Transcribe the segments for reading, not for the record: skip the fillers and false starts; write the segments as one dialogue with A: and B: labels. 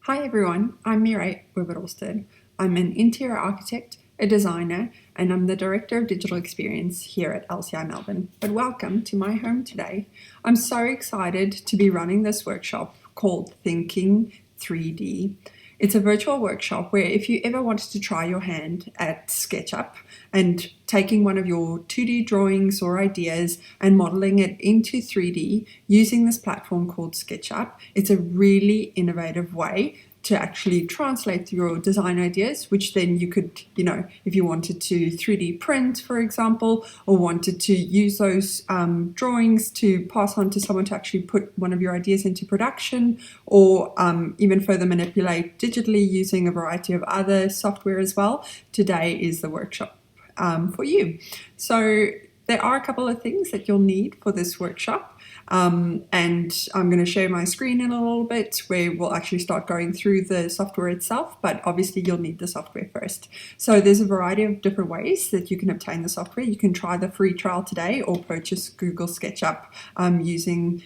A: Hi everyone, I'm Mireille Wibberolsted. I'm an interior architect, a designer, and I'm the Director of Digital Experience here at LCI Melbourne. But welcome to my home today. I'm so excited to be running this workshop called Thinking 3D. It's a virtual workshop where if you ever wanted to try your hand at SketchUp and taking one of your 2D drawings or ideas and modeling it into 3D using this platform called SketchUp, it's a really innovative way to actually translate your design ideas, which then you could, if you wanted to 3D print, for example, or wanted to use those drawings to pass on to someone to actually put one of your ideas into production, or even further manipulate digitally using a variety of other software as well, today is the workshop for you. So there are a couple of things that you'll need for this workshop. And I'm going to share my screen in a little bit where we'll actually start going through the software itself, but obviously you'll need the software first. So there's a variety of different ways that you can obtain the software. You can try the free trial today or purchase Google SketchUp using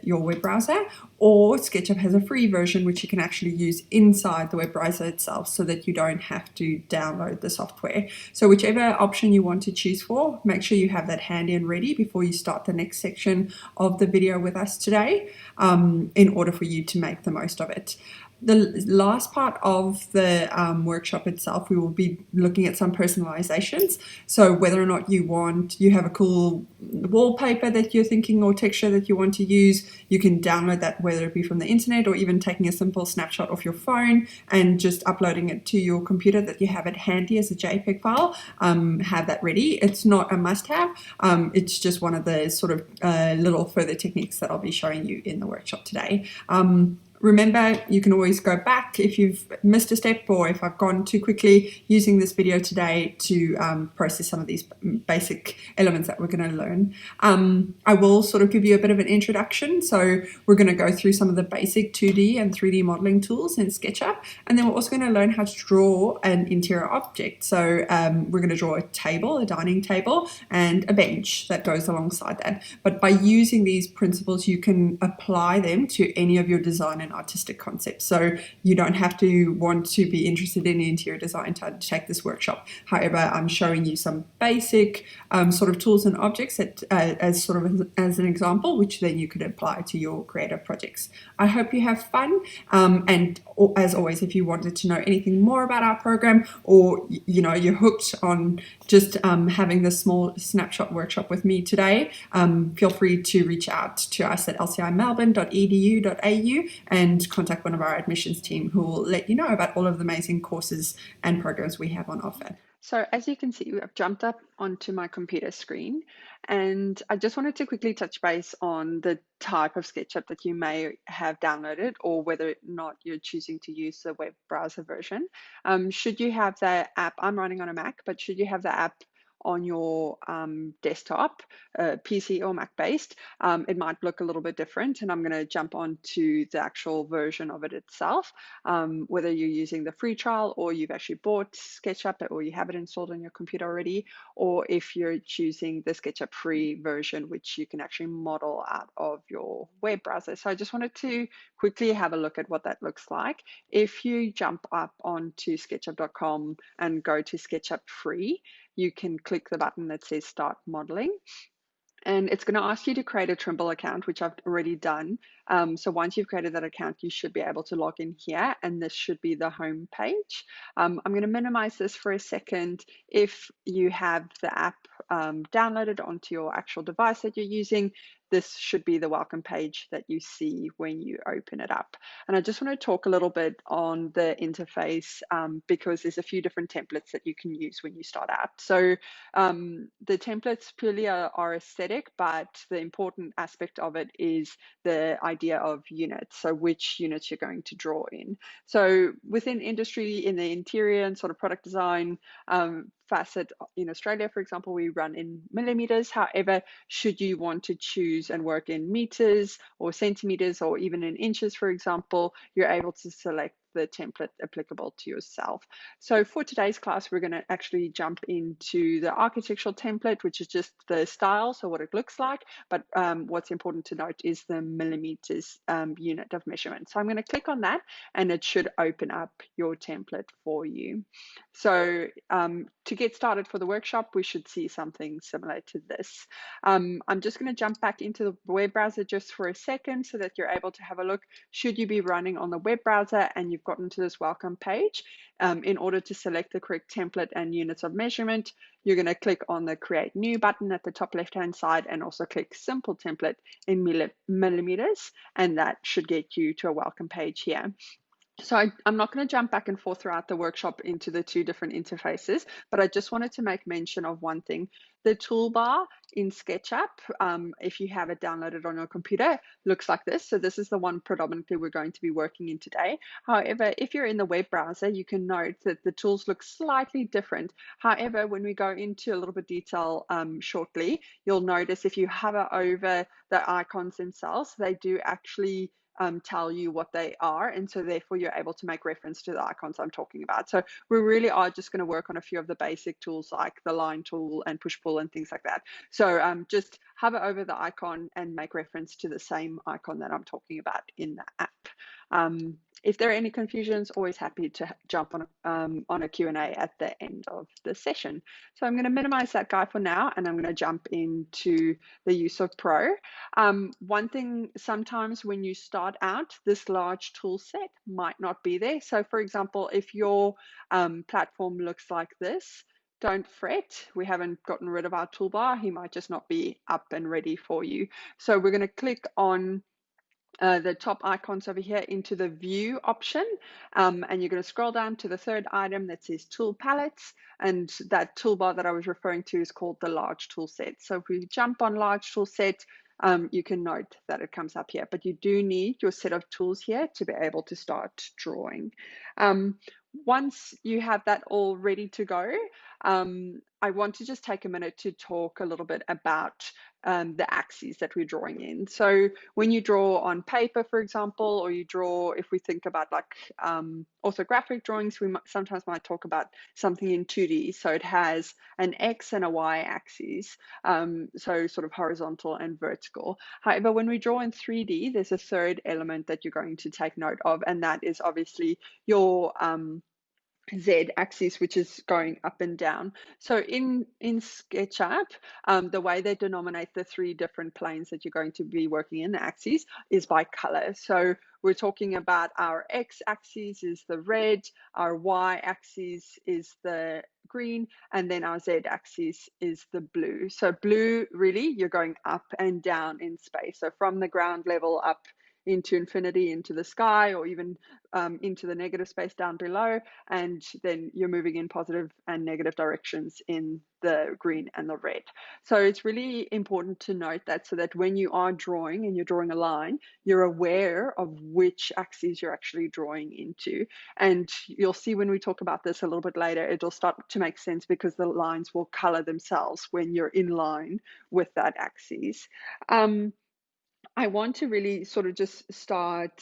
A: your web browser, or SketchUp has a free version which you can actually use inside the web browser itself so that you don't have to download the software. So whichever option you want to choose for, make sure you have that handy and ready before you start the next section of the video with us today in order for you to make the most of it. The last part of the workshop itself, we will be looking at some personalizations. So whether or not you have a cool wallpaper that you're thinking or texture that you want to use, you can download that, whether it be from the internet or even taking a simple snapshot off your phone and just uploading it to your computer that you have it handy as a JPEG file. Have that ready. It's not a must-have. It's just one of the sort of little further techniques that I'll be showing you in the workshop today. Remember, you can always go back if you've missed a step or if I've gone too quickly using this video today to process some of these basic elements that we're going to learn. I will sort of give you a bit of an introduction. So we're going to go through some of the basic 2D and 3D modeling tools in SketchUp, and then we're also going to learn how to draw an interior object. So we're going to draw a table, a dining table, and a bench that goes alongside that. But by using these principles, you can apply them to any of your design and artistic concepts. So you don't have to want to be interested in interior design to take this workshop. However, I'm showing you some basic sort of tools and objects that, as an example, which then you could apply to your creative projects. I hope you have fun. And as always, if you wanted to know anything more about our program, or you're hooked on just having this small snapshot workshop with me today, feel free to reach out to us at lcimelbourne.edu.au and contact one of our admissions team who will let you know about all of the amazing courses and programs we have on offer.
B: So as you can see, I've jumped up onto my computer screen, and I just wanted to quickly touch base on the type of SketchUp that you may have downloaded, or whether or not you're choosing to use the web browser version. Should you have the app, I'm running on a Mac, but should you have the app on your desktop, PC or Mac based, it might look a little bit different. And I'm going to jump on to the actual version of it itself, whether you're using the free trial or you've actually bought SketchUp or you have it installed on your computer already, or if you're choosing the SketchUp free version, which you can actually model out of your web browser. So I just wanted to quickly have a look at what that looks like. If you jump up onto sketchup.com and go to SketchUp free, you can click the button that says Start Modeling. And it's going to ask you to create a Trimble account, which I've already done. So once you've created that account, you should be able to log in here, and this should be the home page. I'm going to minimize this for a second. If you have the app downloaded onto your actual device that you're using, this should be the welcome page that you see when you open it up. And I just want to talk a little bit on the interface because there's a few different templates that you can use when you start out. So the templates purely are aesthetic, but the important aspect of it is the idea of units, so which units you're going to draw in. So within industry, in the interior and sort of product design facet in Australia, for example, we run in millimeters. However, should you want to choose and work in meters or centimeters or even in inches, for example, you're able to select the template applicable to yourself. So for today's class, we're going to actually jump into the architectural template, which is just the style, so what it looks like. But what's important to note is the millimeters unit of measurement. So I'm going to click on that, and it should open up your template for you. So to get started for the workshop, we should see something similar to this. I'm just going to jump back into the web browser just for a second so that you're able to have a look. Should you be running on the web browser and you've gotten to this welcome page, in order to select the correct template and units of measurement, you're going to click on the Create New button at the top left-hand side and also click Simple Template in millimeters, and that should get you to a welcome page here. So I'm not going to jump back and forth throughout the workshop into the two different interfaces, but I just wanted to make mention of one thing. The toolbar in SketchUp, if you have it downloaded on your computer, looks like this. So this is the one predominantly we're going to be working in today. However, if you're in the web browser, you can note that the tools look slightly different. However, when we go into a little bit detail shortly, you'll notice if you hover over the icons themselves, they do actually tell you what they are, and so therefore you're able to make reference to the icons I'm talking about. So we really are just going to work on a few of the basic tools like the line tool and push pull and things like that. So just hover over the icon and make reference to the same icon that I'm talking about in the app. If there are any confusions, always happy to jump on a Q&A at the end of the session. So I'm going to minimize that guy for now, and I'm going to jump into the use of Pro. One thing, sometimes when you start out, this large tool set might not be there. So for example, if your platform looks like this, don't fret, we haven't gotten rid of our toolbar. He might just not be up and ready for you. So we're going to click on the top icons over here into the view option, and you're going to scroll down to the third item that says tool palettes, and that toolbar that I was referring to is called the large tool set. So if we jump on large tool set, you can note that it comes up here, but you do need your set of tools here to be able to start drawing. Once you have that all ready to go, I want to just take a minute to talk a little bit about the axes that we're drawing in. So when you draw on paper, for example, or you draw, if we think about like orthographic drawings, we sometimes might talk about something in 2D. So it has an X and a Y axis, so sort of horizontal and vertical. However, when we draw in 3D, there's a third element that you're going to take note of, and that is obviously your Z axis, which is going up and down. So in SketchUp, the way they denominate the three different planes that you're going to be working in, the axes, is by color. So we're talking about our X axis is the red, our Y axis is the green, and then our Z axis is the blue. So blue, really, you're going up and down in space. So from the ground level up into infinity, into the sky, or even into the negative space down below, and then you're moving in positive and negative directions in the green and the red. So it's really important to note that, so that when you are drawing and you're drawing a line, you're aware of which axes you're actually drawing into. And you'll see when we talk about this a little bit later, it'll start to make sense because the lines will color themselves when you're in line with that axis. I want to really sort of just start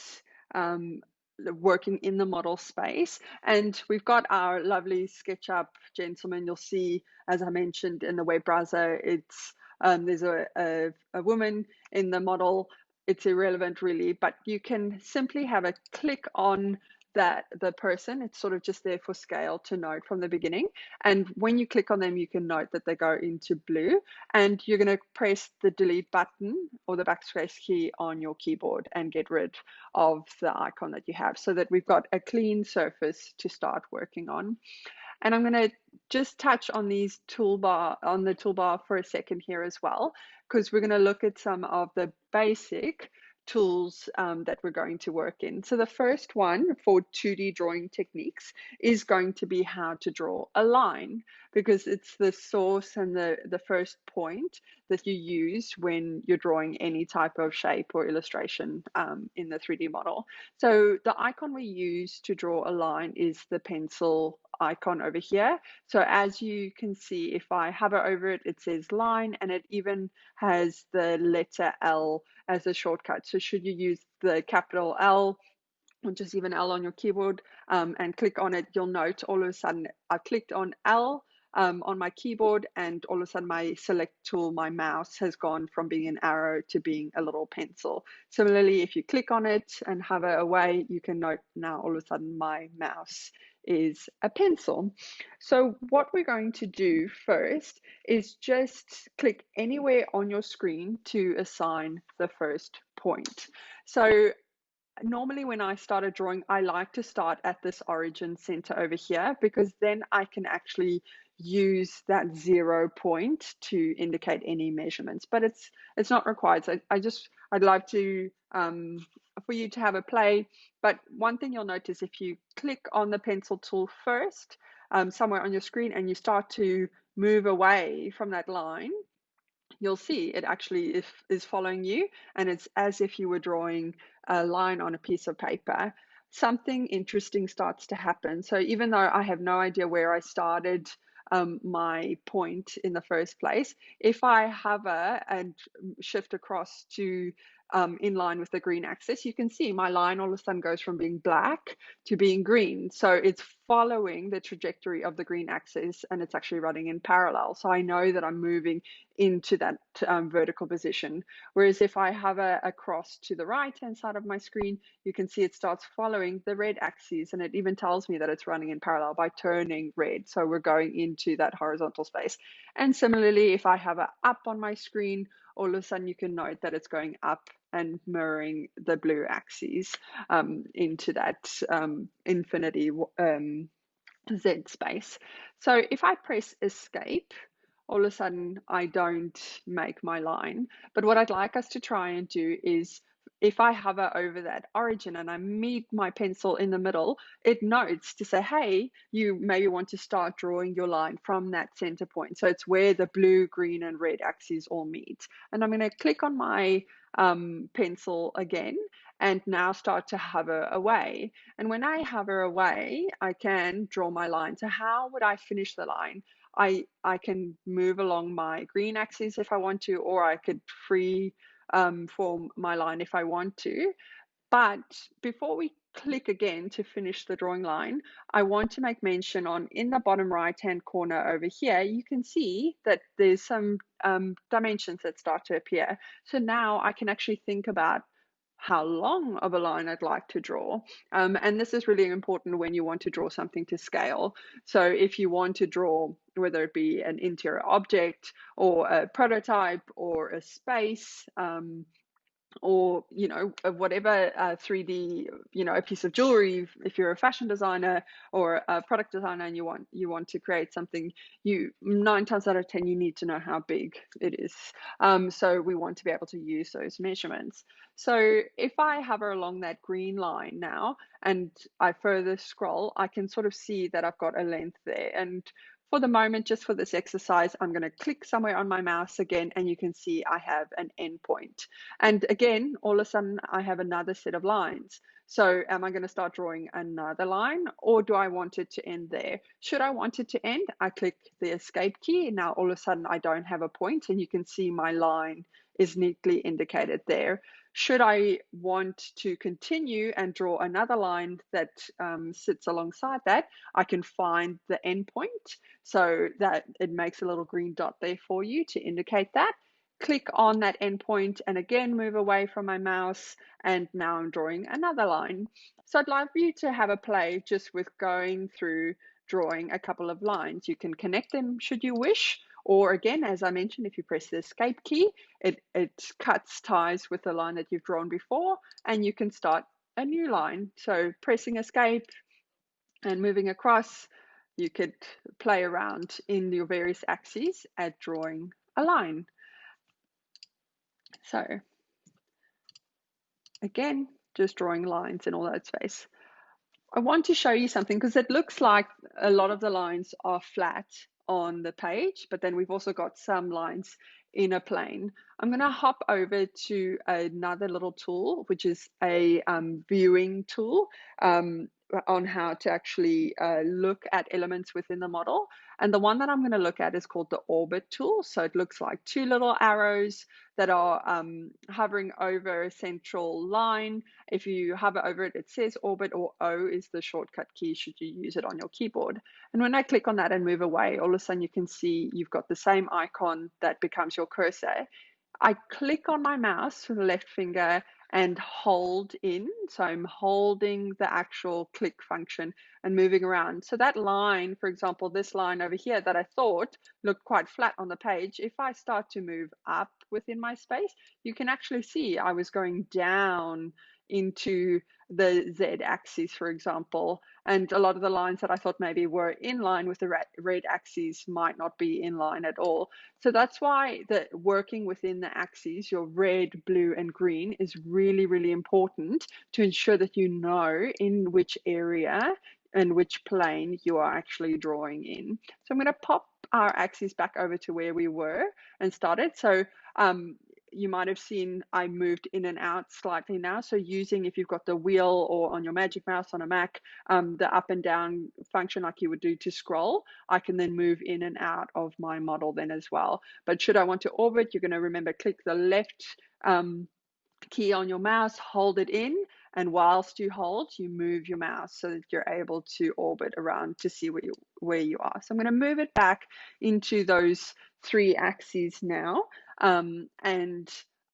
B: working in the model space, and we've got our lovely SketchUp gentleman. You'll see, as I mentioned, in the web browser, it's there's a woman in the model. It's irrelevant really, but you can simply have a click on that the person. It's sort of just there for scale to note from the beginning, and when you click on them, you can note that they go into blue, and you're going to press the delete button or the backspace key on your keyboard and get rid of the icon that you have, so that we've got a clean surface to start working on. And I'm going to just touch on the toolbar for a second here as well, because we're going to look at some of the basic tools that we're going to work in. So the first one for 2D drawing techniques is going to be how to draw a line, because it's the source and the first point that you use when you're drawing any type of shape or illustration in the 3D model. So the icon we use to draw a line is the pencil icon over here. So as you can see, if I hover over it, it says line, and it even has the letter L as a shortcut. So should you use the capital L, or just even L on your keyboard, and click on it, you'll note all of a sudden I clicked on L on my keyboard, and all of a sudden my select tool, my mouse, has gone from being an arrow to being a little pencil. Similarly, if you click on it and hover away, you can note now all of a sudden my mouse is a pencil. So what we're going to do first is just click anywhere on your screen to assign the first point. So normally when I start a drawing, I like to start at this origin center over here, because then I can actually use that 0 point to indicate any measurements, but it's not required. So I'd love to for you to have a play. But one thing you'll notice, if you click on the pencil tool first somewhere on your screen, and you start to move away from that line, you'll see it actually is following you, and it's as if you were drawing a line on a piece of paper. Something interesting starts to happen. So even though I have no idea where I started my point in the first place, if I hover and shift across to in line with the green axis, you can see my line all of a sudden goes from being black to being green. So it's following the trajectory of the green axis, and it's actually running in parallel. So I know that I'm moving into that vertical position. Whereas if I hover across to the right hand side of my screen, you can see it starts following the red axis, and it even tells me that it's running in parallel by turning red. So we're going into that horizontal space. And similarly, if I hover up on my screen, all of a sudden you can note that it's going up and mirroring the blue axis into that infinity Z space. So if I press escape, all of a sudden I don't make my line. But what I'd like us to try and do is, if I hover over that origin and I meet my pencil in the middle, it notes to say, hey, you maybe want to start drawing your line from that center point. So it's where the blue, green, and red axes all meet. And I'm going to click on my pencil again, and now start to hover away. And when I hover away, I can draw my line. So how would I finish the line? I can move along my green axis if I want to, or I could free form my line if I want to. But before we click again to finish the drawing line, I want to make mention on in the bottom right hand corner over here, you can see that there's some dimensions that start to appear. So now I can actually think about how long of a line I'd like to draw. And this is really important when you want to draw something to scale. So if you want to draw, whether it be an interior object or a prototype or a space, or whatever 3D, a piece of jewelry, if you're a fashion designer or a product designer and you want to create something, 9 times out of 10 you need to know how big it is. So we want to be able to use those measurements. So if I hover along that green line now and I further scroll, I can sort of see that I've got a length there. And for the moment, just for this exercise, I'm going to click somewhere on my mouse again, and you can see I have an endpoint. And again, all of a sudden, I have another set of lines. So am I going to start drawing another line, or do I want it to end there? Should I want it to end, I click the escape key. Now, all of a sudden, I don't have a point, and you can see my line is neatly indicated there. Should I want to continue and draw another line that sits alongside that, I can find the endpoint, so that it makes a little green dot there for you to indicate that. Click on that endpoint and again move away from my mouse, and now I'm drawing another line. So I'd like you to have a play just with going through drawing a couple of lines. You can connect them should you wish, or again, as I mentioned, if you press the escape key, it cuts ties with the line that you've drawn before, and you can start a new line. So pressing escape and moving across, you could play around in your various axes at drawing a line. So again, just drawing lines in all that space. I want to show you something because it looks like a lot of the lines are flat on the page, but then we've also got some lines in a plane. I'm going to hop over to another little tool, which is a viewing tool on how to actually look at elements within the model. And the one that I'm going to look at is called the orbit tool. So it looks like two little arrows that are hovering over a central line. If you hover over it, it says orbit, or O is the shortcut key should you use it on your keyboard. And when I click on that and move away, all of a sudden you can see you've got the same icon that becomes your cursor. I click on my mouse with the left finger and hold in. So I'm holding the actual click function and moving around. So that line, for example, this line over here that I thought looked quite flat on the page, if I start to move up within my space, you can actually see I was going down into the Z axis, for example, and a lot of the lines that I thought maybe were in line with the red axis might not be in line at all. So that's why the working within the axes, your red, blue, and green, is really, really important to ensure that you know in which area and which plane you are actually drawing in. So I'm going to pop our axes back over to where we were and started. So you might have seen I moved in and out slightly now. So using, if you've got the wheel or on your Magic Mouse on a Mac, the up and down function like you would do to scroll, I can then move in and out of my model then as well. But should I want to orbit, you're going to remember click the left key on your mouse, hold it in, and whilst you hold, you move your mouse so that you're able to orbit around to see where you are. So I'm going to move it back into those three axes now, and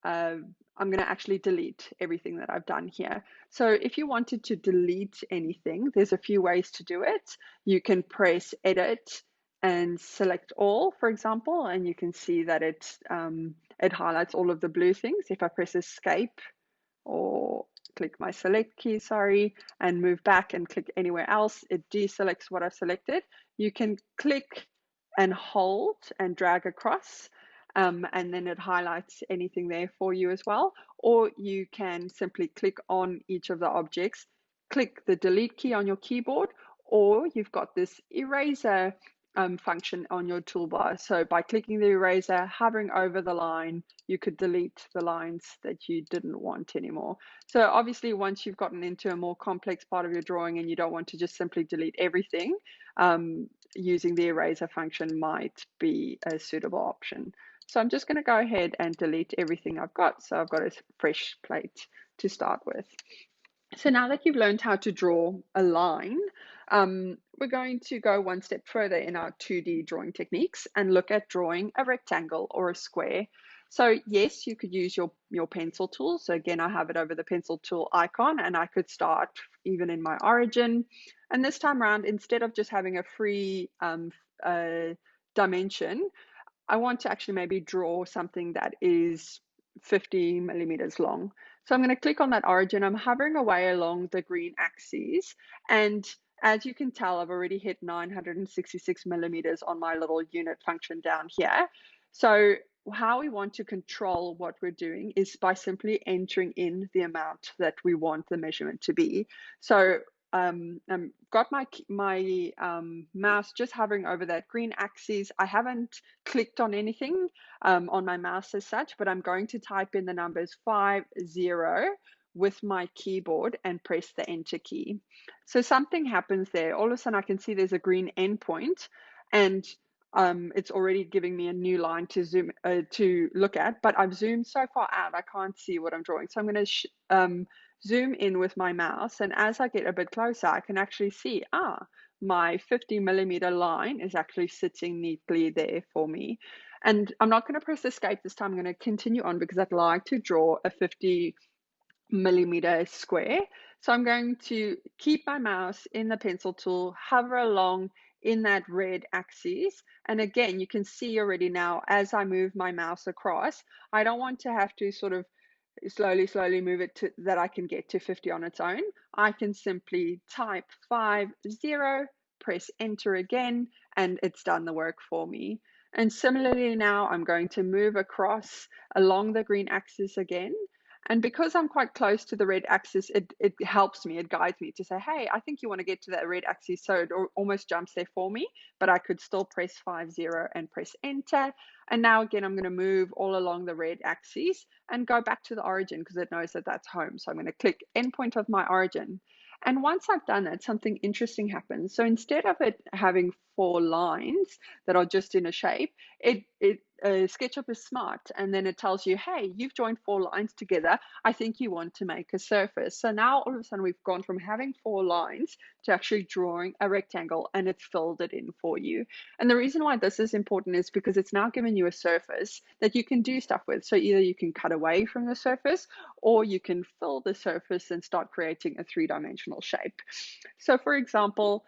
B: I'm going to actually delete everything that I've done here. So if you wanted to delete anything, there's a few ways to do it. You can press edit and select all, for example, and you can see that it highlights all of the blue things. If I press escape or click my select key, sorry, and move back and click anywhere else, it deselects what I've selected. You can click and hold and drag across, and then it highlights anything there for you as well. Or you can simply click on each of the objects, click the delete key on your keyboard, or you've got this eraser function on your toolbar. So by clicking the eraser, hovering over the line, you could delete the lines that you didn't want anymore. So obviously, once you've gotten into a more complex part of your drawing and you don't want to just simply delete everything, using the eraser function might be a suitable option. So I'm just going to go ahead and delete everything I've got. So I've got a fresh plate to start with. So now that you've learned how to draw a line, we're going to go one step further in our 2D drawing techniques and look at drawing a rectangle or a square. So yes, you could use your pencil tool. So again, I have it over the pencil tool icon, and I could start even in my origin. And this time around, instead of just having a free dimension, I want to actually maybe draw something that is 50 millimeters long. So I'm going to click on that origin. I'm hovering away along the green axis, and as you can tell, I've already hit 966 millimeters on my little unit function down here. So how we want to control what we're doing is by simply entering in the amount that we want the measurement to be. So got my mouse just hovering over that green axis. I haven't clicked on anything on my mouse as such, but I'm going to type in the numbers 50 with my keyboard and press the enter key. So something happens there. All of a sudden I can see there's a green endpoint, and it's already giving me a new line to zoom to look at, but I've zoomed so far out I can't see what I'm drawing. So I'm going to zoom in with my mouse, and as I get a bit closer, I can actually see, my 50 millimeter line is actually sitting neatly there for me. And I'm not going to press escape this time. I'm going to continue on because I'd like to draw a 50 millimeter square. So I'm going to keep my mouse in the pencil tool, hover along in that red axis. And again, you can see already now as I move my mouse across, I don't want to have to sort of slowly move it to that I can get to 50 on its own. I can simply type 50, press enter again, and it's done the work for me. And similarly now I'm going to move across along the green axis again, And because I'm quite close to the red axis, it helps me, it guides me to say, hey, I think you want to get to that red axis. So it almost jumps there for me, but I could still press 50 and press enter. And now again, I'm going to move all along the red axis and go back to the origin because it knows that that's home. So I'm going to click endpoint of my origin. And once I've done that, something interesting happens. So instead of it having 4 lines that are just in a shape, SketchUp is smart, and then it tells you, hey, you've joined 4 lines together. I think you want to make a surface. So now all of a sudden we've gone from having 4 lines to actually drawing a rectangle, and it's filled it in for you. And the reason why this is important is because it's now given you a surface that you can do stuff with. So either you can cut away from the surface, or you can fill the surface and start creating a 3-dimensional shape. So for example,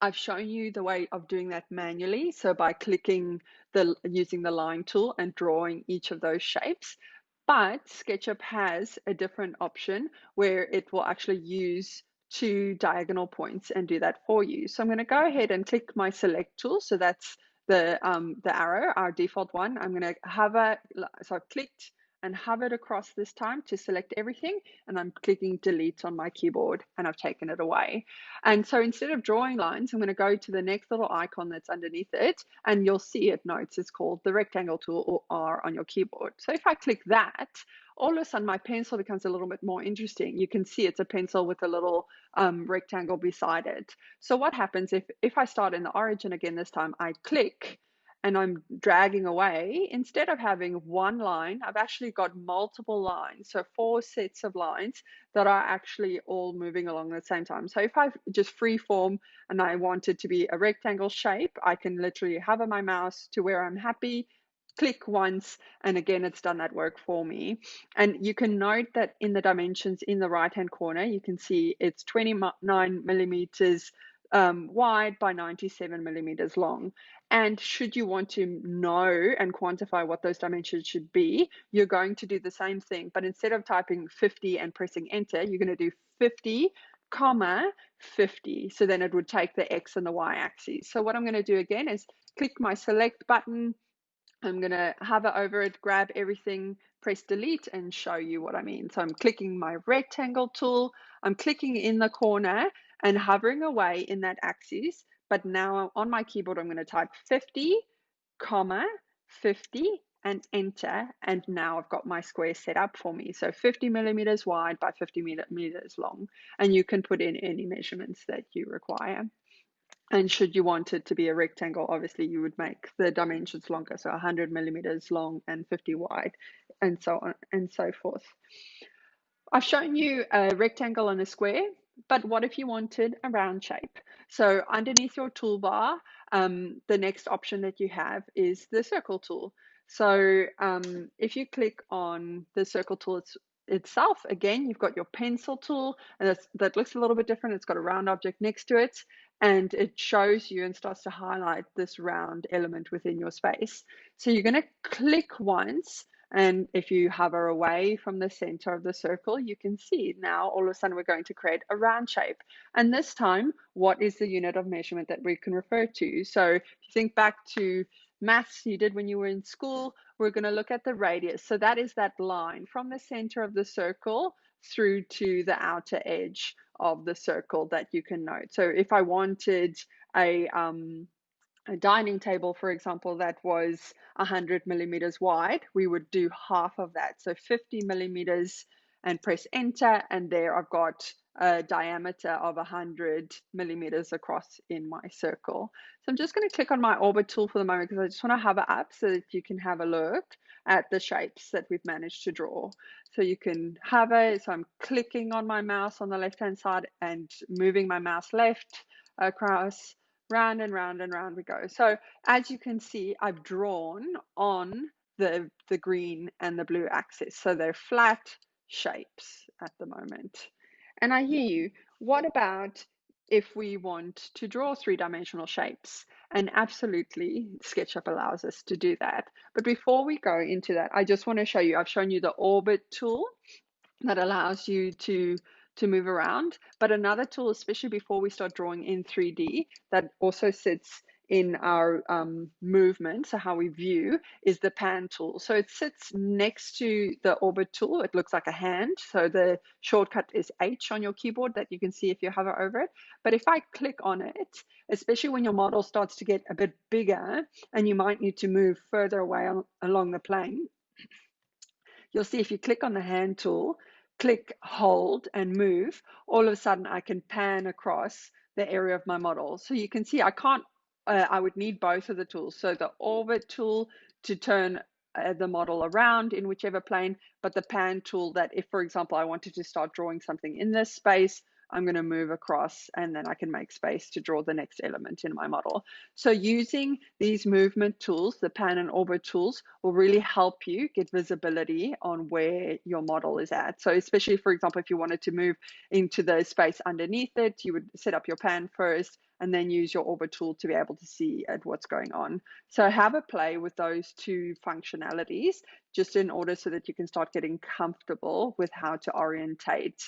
B: I've shown you the way of doing that manually. So by using the line tool and drawing each of those shapes. But SketchUp has a different option where it will actually use 2 diagonal points and do that for you. So I'm going to go ahead and click my select tool. So that's the arrow, our default one. I'm going to hover. So I've clicked and hovered across this time to select everything, and I'm clicking delete on my keyboard, and I've taken it away. And so instead of drawing lines, I'm going to go to the next little icon that's underneath it, and you'll see it notes it's called the rectangle tool, or R on your keyboard. So if I click that, all of a sudden my pencil becomes a little bit more interesting. You can see it's a pencil with a little rectangle beside it. So what happens if I start in the origin again this time, I click and I'm dragging away, instead of having 1 line, I've actually got multiple lines. So 4 sets of lines that are actually all moving along at the same time. So if I just free form and I want it to be a rectangle shape, I can literally hover my mouse to where I'm happy, click once, and again, it's done that work for me. And you can note that in the dimensions in the right-hand corner, you can see it's 29 millimeters wide by 97 millimeters long. And should you want to know and quantify what those dimensions should be, you're going to do the same thing. But instead of typing 50 and pressing enter, you're going to do 50, comma 50. So then it would take the X and the Y axes. So what I'm going to do again is click my select button. I'm going to hover over it, grab everything, press delete, and show you what I mean. So I'm clicking my rectangle tool. I'm clicking in the corner and hovering away in that axis. But now on my keyboard, I'm going to type 50, comma 50 and enter. And now I've got my square set up for me. So 50 millimeters wide by 50 millimeters long. And you can put in any measurements that you require. And should you want it to be a rectangle, obviously you would make the dimensions longer. So 100 millimeters long and 50 wide, and so on and so forth. I've shown you a rectangle and a square, but what if you wanted a round shape? So underneath your toolbar, the next option that you have is the circle tool. So if you click on the circle tool itself, again, you've got your pencil tool, and that looks a little bit different. It's got a round object next to it, and it shows you and starts to highlight this round element within your space. So you're going to click once, and if you hover away from the center of the circle, you can see now all of a sudden we're going to create a round shape. And this time, what is the unit of measurement that we can refer to? So if you think back to maths you did when you were in school, we're going to look at the radius. So that is that line from the center of the circle through to the outer edge of the circle that you can note. So if I wanted a dining table, for example, that was 100 millimeters wide, we would do half of that. So 50 millimeters and press enter. And there I've got a diameter of 100 millimeters across in my circle. So I'm just going to click on my orbit tool for the moment because I just want to hover up so that you can have a look at the shapes that we've managed to draw. So you can hover. So I'm clicking on my mouse on the left-hand side and moving my mouse left across. Round and round and round we go. So as you can see, I've drawn on the green and the blue axis. So they're flat shapes at the moment. And I hear you. What about if we want to draw 3-dimensional shapes? And absolutely, SketchUp allows us to do that. But before we go into that, I just want to show you, I've shown you the orbit tool that allows you to move around. But another tool, especially before we start drawing in 3D, that also sits in our movement, so how we view, is the pan tool. So it sits next to the orbit tool. It looks like a hand. So the shortcut is H on your keyboard that you can see if you hover over it. But if I click on it, especially when your model starts to get a bit bigger and you might need to move further away along the plane, you'll see if you click on the hand tool, click, hold, and move, all of a sudden I can pan across the area of my model. So you can see I can't, I would need both of the tools. So the orbit tool to turn the model around in whichever plane, but the pan tool that if, for example, I wanted to start drawing something in this space, I'm going to move across and then I can make space to draw the next element in my model. So using these movement tools, the pan and orbit tools, will really help you get visibility on where your model is at. So especially, for example, if you wanted to move into the space underneath it, you would set up your pan first and then use your orbit tool to be able to see at what's going on. So have a play with those two functionalities just in order so that you can start getting comfortable with how to orientate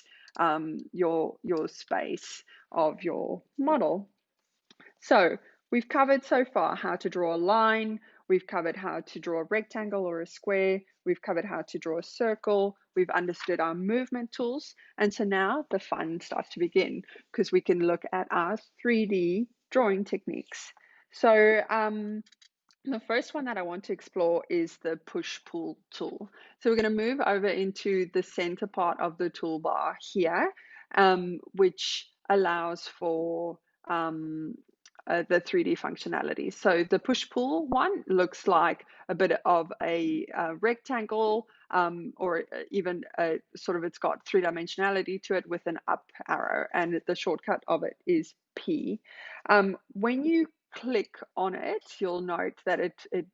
B: your space of your model. So we've covered so far how to draw a line, we've covered how to draw a rectangle or a square, we've covered how to draw a circle, we've understood our movement tools, and so now the fun starts to begin because we can look at our 3D drawing techniques. So the first one that I want to explore is the push-pull tool. So we're going to move over into the center part of the toolbar here, which allows for the 3D functionality. So the push-pull one looks like a bit of a rectangle, or even sort of it's got three-dimensionality to it with an up arrow, and the shortcut of it is P. When you click on it, you'll note that it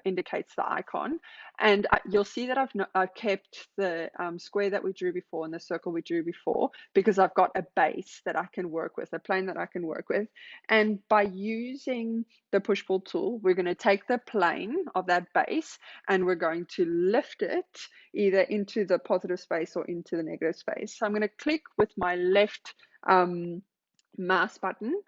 B: indicates the icon, and you'll see that I've kept the square that we drew before and the circle we drew before because I've got a base that I can work with, a plane that I can work with. And by using the push-pull tool, we're going to take the plane of that base and we're going to lift it either into the positive space or into the negative space. So I'm going to click with my left mouse button,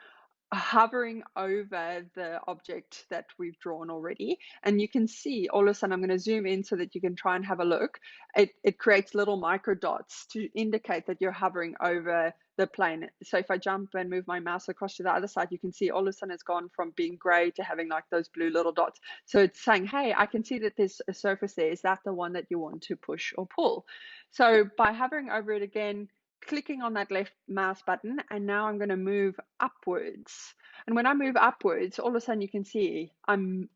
B: hovering over the object that we've drawn already, and you can see all of a sudden, I'm going to zoom in so that you can try and have a look. It creates little micro dots to indicate that you're hovering over the plane. So if I jump and move my mouse across to the other side, you can see all of a sudden it's gone from being gray to having like those blue little dots. So it's saying, hey, I can see that there's a surface there. Is that the one that you want to push or pull? So by hovering over it again, clicking on that left mouse button, and now I'm going to move upwards. And when I move upwards, all of a sudden you can see I'm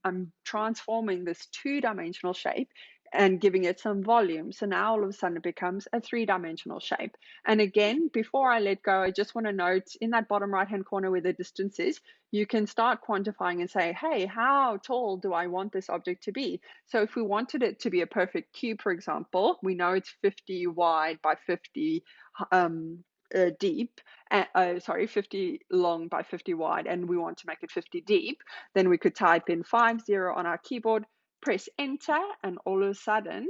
B: transforming this two-dimensional shape and giving it some volume. So now all of a sudden it becomes a three-dimensional shape. And again, before I let go, I just want to note in that bottom right-hand corner where the distance is, you can start quantifying and say, hey, how tall do I want this object to be? So if we wanted it to be a perfect cube, for example, we know it's 50 wide by 50 deep, 50 long by 50 wide, and we want to make it 50 deep, then we could type in 50 on our keyboard, press enter, and all of a sudden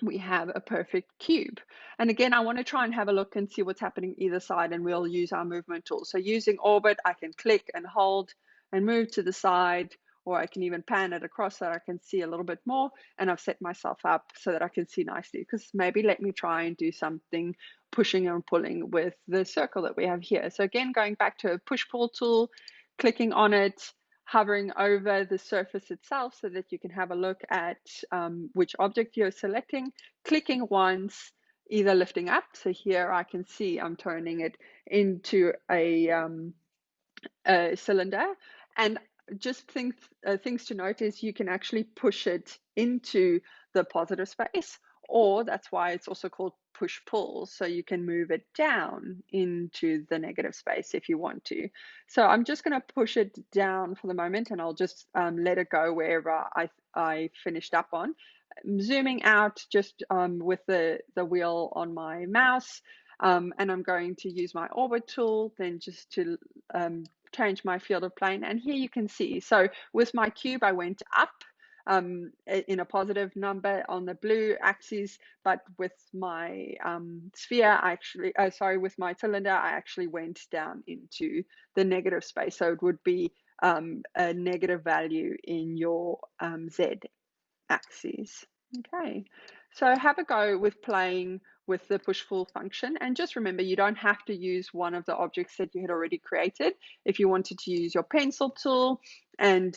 B: we have a perfect cube. And again, I want to try and have a look and see what's happening either side, and we'll use our movement tool. So using orbit, I can click and hold and move to the side, or I can even pan it across so that I can see a little bit more, and I've set myself up so that I can see nicely, because maybe let me try and do something pushing and pulling with the circle that we have here. So again, going back to a push-pull tool, clicking on it, hovering over the surface itself so that you can have a look at which object you're selecting, clicking once, either lifting up. So here I can see I'm turning it into a cylinder. And just things to note is you can actually push it into the positive space, or that's why it's also called push pull. So you can move it down into the negative space if you want to. So I'm just going to push it down for the moment, and I'll just let it go wherever I finished up on. I'm zooming out just with the wheel on my mouse. And I'm going to use my orbit tool then just to change my field of plane. And here you can see, so with my cube, I went up in a positive number on the blue axis, but with my sphere, with my cylinder, I actually went down into the negative space. So it would be a negative value in your Z axis. Okay, so have a go with playing with the push-pull function, and just remember you don't have to use one of the objects that you had already created. If you wanted to use your pencil tool, and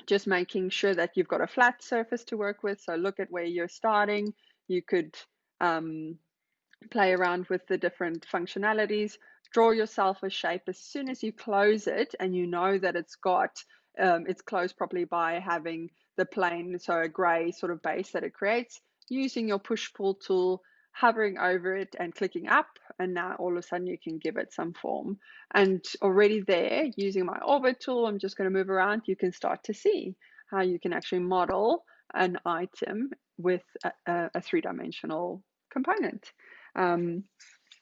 B: just making sure that you've got a flat surface to work with, so look at where you're starting. You could play around with the different functionalities, draw yourself a shape as soon as you close it and you know that it's closed properly by having the plane, so a gray sort of base that it creates, using your push pull tool, hovering over it and clicking up, and now all of a sudden you can give it some form. And already there, using my orbit tool, I'm just going to move around, you can start to see how you can actually model an item with a three-dimensional component,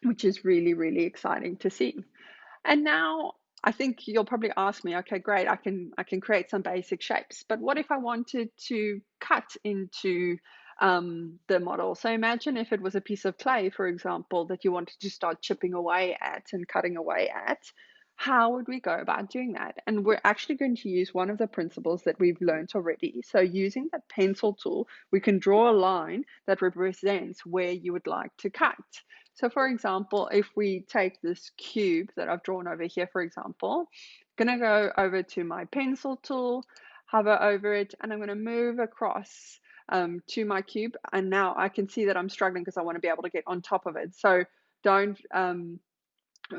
B: which is really, really exciting to see. And now I think you'll probably ask me, okay, great, I can create some basic shapes, but what if I wanted to cut into the model? So imagine if it was a piece of clay, for example, that you wanted to start chipping away at and cutting away at. How would we go about doing that? And we're actually going to use one of the principles that we've learned already. So using the pencil tool, we can draw a line that represents where you would like to cut. So for example, if we take this cube that I've drawn over here, for example, I'm going to go over to my pencil tool, hover over it, and I'm going to move across to my cube. And now I can see that I'm struggling because I want to be able to get on top of it. So don't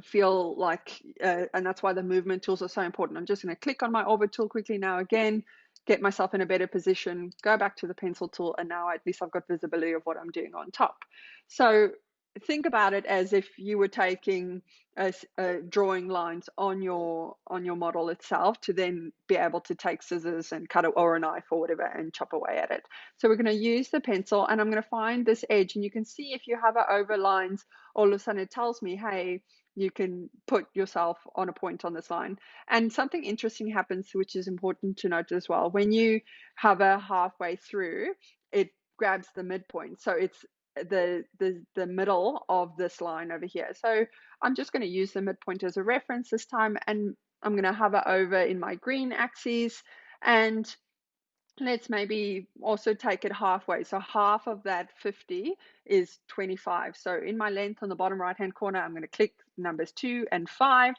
B: feel like, and that's why the movement tools are so important. I'm just going to click on my orbit tool quickly now again, get myself in a better position, go back to the pencil tool, and now at least I've got visibility of what I'm doing on top. So think about it as if you were taking drawing lines on your model itself to then be able to take scissors and cut it, or a knife or whatever, and chop away at it. So we're going to use the pencil, and I'm going to find this edge, and you can see if you hover over lines, all of a sudden it tells me, hey, you can put yourself on a point on this line. And something interesting happens, which is important to note as well. When you hover halfway through, it grabs the midpoint. So it's the middle of this line over here. So I'm just going to use the midpoint as a reference this time, and I'm going to hover over in my green axis, and let's maybe also take it halfway. So half of that 50 is 25. So in my length on the bottom right hand corner, I'm going to click numbers 2 and 5,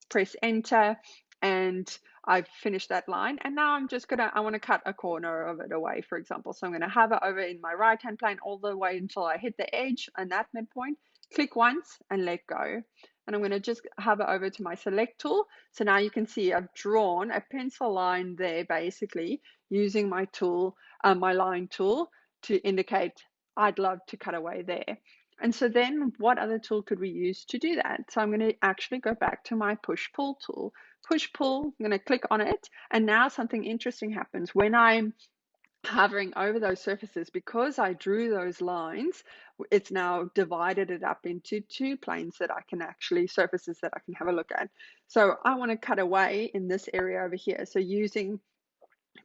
B: press enter, and I've finished that line. And now I'm just I want to cut a corner of it away, for example. So I'm going to hover over in my right hand plane all the way until I hit the edge and that midpoint, click once and let go. And I'm going to just hover over to my select tool. So now you can see I've drawn a pencil line there, basically using my tool, my line tool, to indicate I'd love to cut away there. And so then what other tool could we use to do that? So I'm going to actually go back to my push pull tool. Push pull, I'm going to click on it, and now something interesting happens. When I'm hovering over those surfaces, because I drew those lines, it's now divided it up into two planes that I can actually, surfaces that I can have a look at. So I want to cut away in this area over here. So using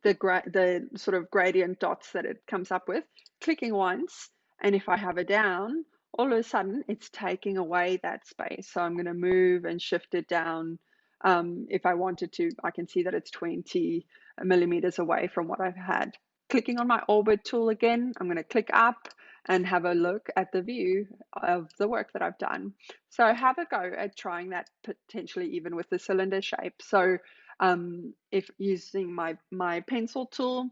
B: the sort of gradient dots that it comes up with, clicking once, and if I hover down, all of a sudden it's taking away that space. So I'm going to move and shift it down. If I wanted to, I can see that it's 20 millimeters away from what I've had. Clicking on my orbit tool again, I'm going to click up and have a look at the view of the work that I've done. So have a go at trying that, potentially even with the cylinder shape. So if using my pencil tool,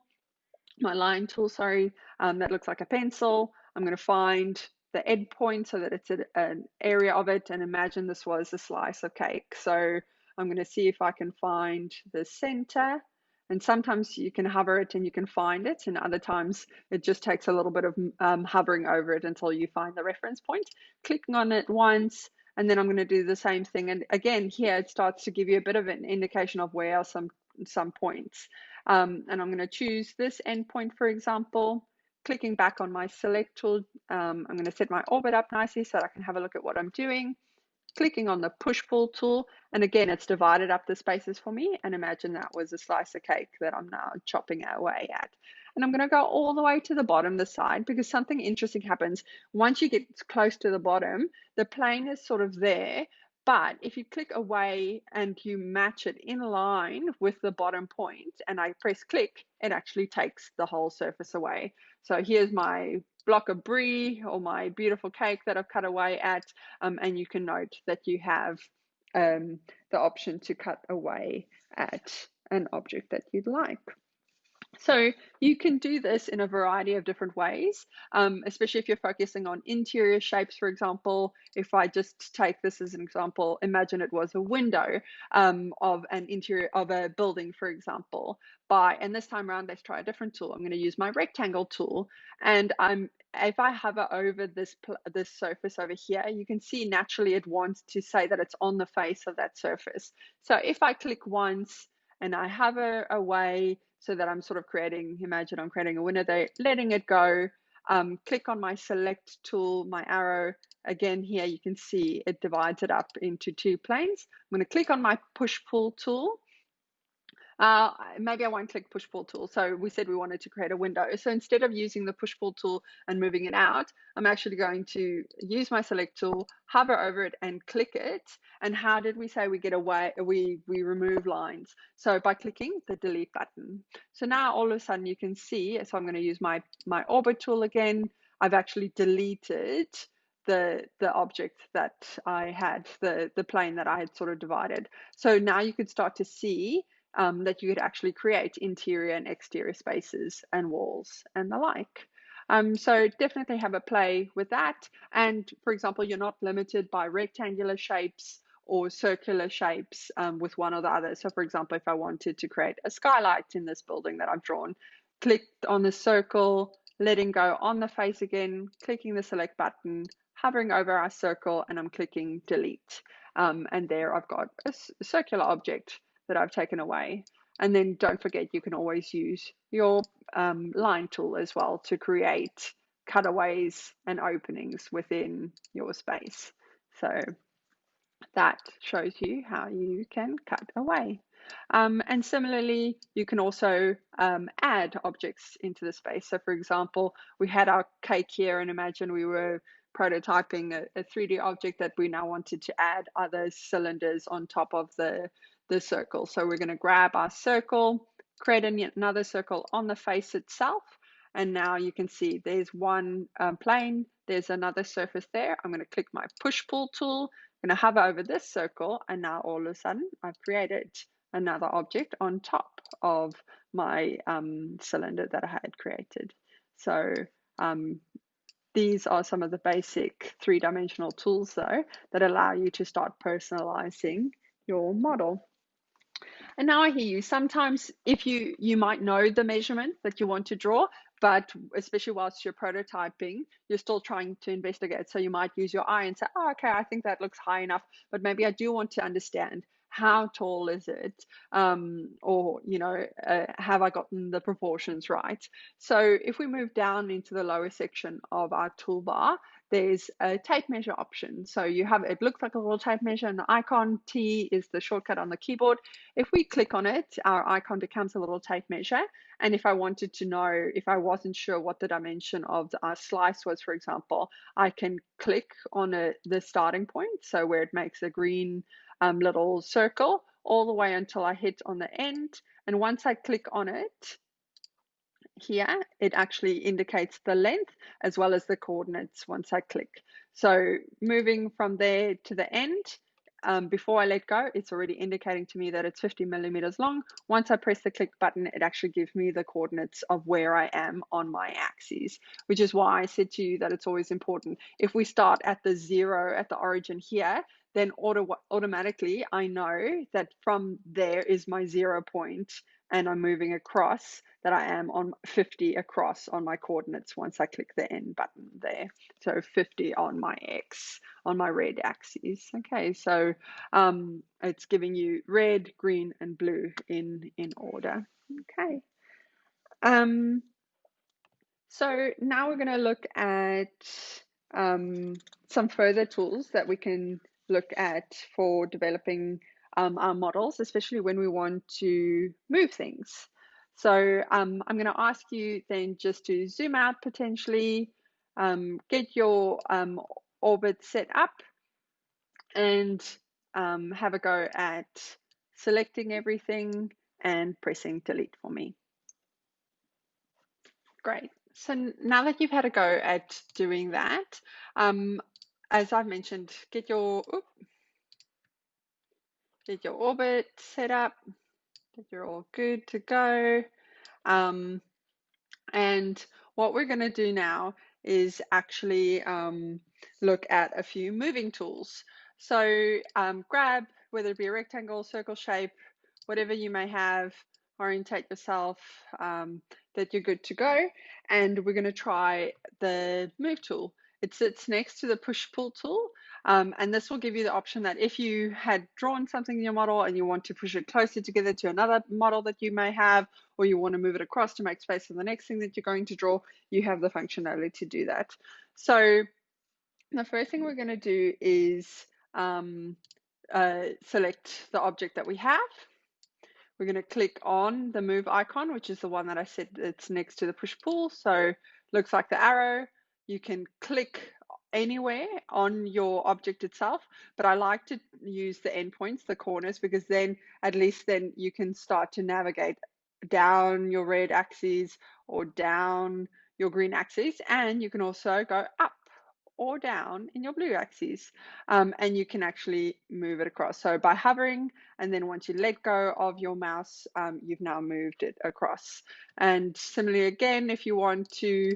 B: my line tool, sorry, that looks like a pencil, I'm going to find the end point so that it's an area of it, and imagine this was a slice of cake. So I'm going to see if I can find the center. And sometimes you can hover it and you can find it, and other times it just takes a little bit of hovering over it until you find the reference point. Clicking on it once, and then I'm going to do the same thing. And again, here it starts to give you a bit of an indication of where are some points. And I'm going to choose this endpoint, for example. Clicking back on my select tool, I'm going to set my orbit up nicely so that I can have a look at what I'm doing. Clicking on the push-pull tool, and again, it's divided up the spaces for me, and imagine that was a slice of cake that I'm now chopping away at. And I'm going to go all the way to the bottom, the side, because something interesting happens. Once you get close to the bottom, the plane is sort of there, But if you click away and you match it in line with the bottom point and I press click, it actually takes the whole surface away. So here's my block of brie or my beautiful cake that I've cut away at, and you can note that you have the option to cut away at an object that you'd like. So you can do this in a variety of different ways, especially if you're focusing on interior shapes, for example. If I just take this as an example, imagine it was a window of an interior of a building, for example. And this time around, let's try a different tool. I'm going to use my rectangle tool, and if I hover over this surface over here, you can see naturally it wants to say that it's on the face of that surface. So if I click once and I hover away so that I'm sort of imagine I'm creating a window there, letting it go, click on my select tool, my arrow. Again, here you can see it divides it up into two planes. I'm going to click on my push pull tool. Maybe I won't click push pull tool. So we said we wanted to create a window. So instead of using the push pull tool and moving it out, I'm actually going to use my select tool, hover over it and click it. And how did we say we get away? We remove lines. So by clicking the delete button. So now all of a sudden you can see, so I'm going to use my orbit tool again. I've actually deleted the object that I had, the plane that I had sort of divided. So now you could start to see that you could actually create interior and exterior spaces and walls and the like. So definitely have a play with that. And for example, you're not limited by rectangular shapes or circular shapes with one or the other. So for example, if I wanted to create a skylight in this building that I've drawn, click on the circle, letting go on the face again, clicking the select button, hovering over our circle, and I'm clicking delete. And there I've got a circular object that I've taken away. And then don't forget, you can always use your line tool as well to create cutaways and openings within your space. So that shows you how you can cut away. And similarly, you can also add objects into the space. So for example, we had our cake here, and imagine we were prototyping a 3D object that we now wanted to add other cylinders on top of the circle. So we're going to grab our circle, create another circle on the face itself. And now you can see there's one plane, there's another surface there. I'm going to click my push pull tool, I'm going to hover over this circle, and now all of a sudden I've created another object on top of my cylinder that I had created. So these are some of the basic three-dimensional tools though that allow you to start personalizing your model. And now I hear you. Sometimes if you might know the measurement that you want to draw, but especially whilst you're prototyping, you're still trying to investigate. So you might use your eye and say, oh, okay, I think that looks high enough, but maybe I do want to understand how tall is it? Or, have I gotten the proportions right? So if we move down into the lower section of our toolbar, there's a tape measure option. So it looks like a little tape measure, and the icon T is the shortcut on the keyboard. If we click on it, our icon becomes a little tape measure. And if I wanted to know, if I wasn't sure what the dimension of our slice was, for example, I can click on the starting point, so where it makes a green little circle, all the way until I hit on the end. And once I click on it, here, it actually indicates the length as well as the coordinates once I click. So moving from there to the end, before I let go, it's already indicating to me that it's 50 millimeters long. Once I press the click button, it actually gives me the coordinates of where I am on my axes, which is why I said to you that it's always important. If we start at the 0 at the origin here, then automatically I know that from there is my 0 point, and I'm moving across, that I am on 50 across on my coordinates once I click the N button there. So 50 on my X, on my red axis. Okay, so it's giving you red, green, and blue in order. Okay. So now we're going to look at some further tools that we can look at for developing our models, especially when we want to move things. So I'm going to ask you then just to zoom out potentially, get your orbit set up, and have a go at selecting everything and pressing delete for me. Great. So now that you've had a go at doing that, as I've mentioned, get your orbit set up, that you're all good to go. And what we're going to do now is actually look at a few moving tools. So grab, whether it be a rectangle, circle shape, whatever you may have, orientate yourself that you're good to go. And we're going to try the move tool. It sits next to the push pull tool. And this will give you the option that if you had drawn something in your model and you want to push it closer together to another model that you may have, or you want to move it across to make space for the next thing that you're going to draw, you have the functionality to do that. So the first thing we're going to do is select the object that we have. We're going to click on the move icon, which is the one that I said it's next to the push pull. So looks like the arrow. You can click anywhere on your object itself, but I like to use the endpoints, the corners, because then at least then you can start to navigate down your red axis or down your green axis, and you can also go up or down in your blue axis, and you can actually move it across. So by hovering, and then once you let go of your mouse, you've now moved it across. And similarly again, if you want to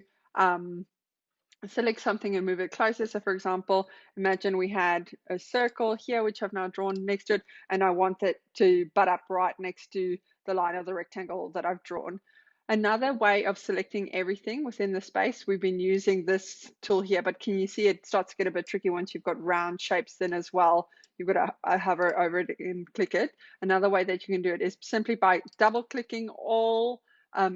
B: select something and move it closer. So for example, imagine we had a circle here, which I've now drawn next to it, and I want it to butt up right next to the line of the rectangle that I've drawn. Another way of selecting everything within the space, we've been using this tool here, but can you see it starts to get a bit tricky once you've got round shapes then as well. You've got to hover over it and click it. Another way that you can do it is simply by double clicking all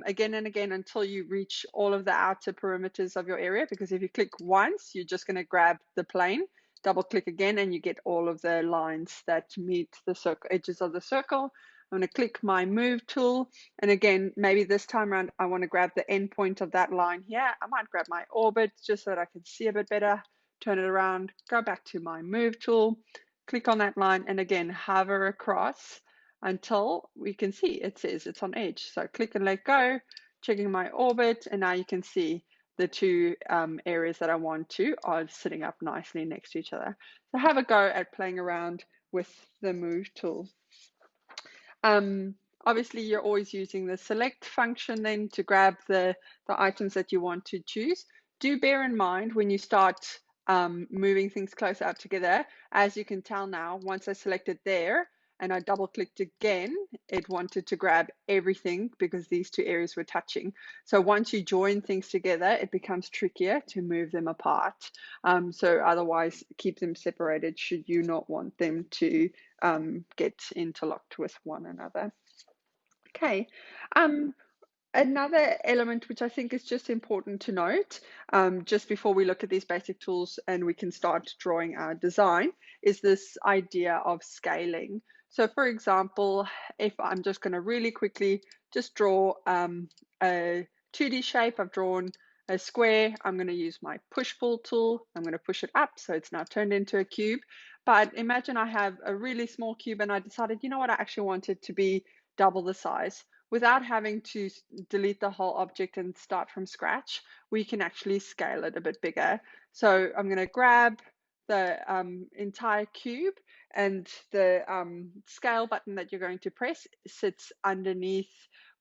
B: again and again until you reach all of the outer perimeters of your area, because if you click once, you're just going to grab the plane, double click again, and you get all of the lines that meet the circle, edges of the circle. I'm going to click my move tool, and again, maybe this time around I want to grab the end point of that line here. I might grab my orbit just so that I can see a bit better, turn it around, go back to my move tool, click on that line, and again hover across until we can see it says it's on edge. So click and let go, checking my orbit, and now you can see the two areas that I want to are sitting up nicely next to each other. So have a go at playing around with the move tool. Obviously, you're always using the select function then to grab the items that you want to choose. Do bear in mind when you start moving things closer up together, as you can tell now, once I selected there and I double clicked again, it wanted to grab everything because these two areas were touching. So once you join things together, it becomes trickier to move them apart. So otherwise, keep them separated should you not want them to get interlocked with one another. Okay. Another element which I think is just important to note, just before we look at these basic tools and we can start drawing our design, is this idea of scaling. So for example, if I'm just going to really quickly just draw a 2D shape, I've drawn a square, I'm going to use my push-pull tool. I'm going to push it up, so it's now turned into a cube. But imagine I have a really small cube and I decided, you know what, I actually want it to be double the size. Without having to delete the whole object and start from scratch, we can actually scale it a bit bigger. So I'm going to grab the entire cube, and the scale button that you're going to press sits underneath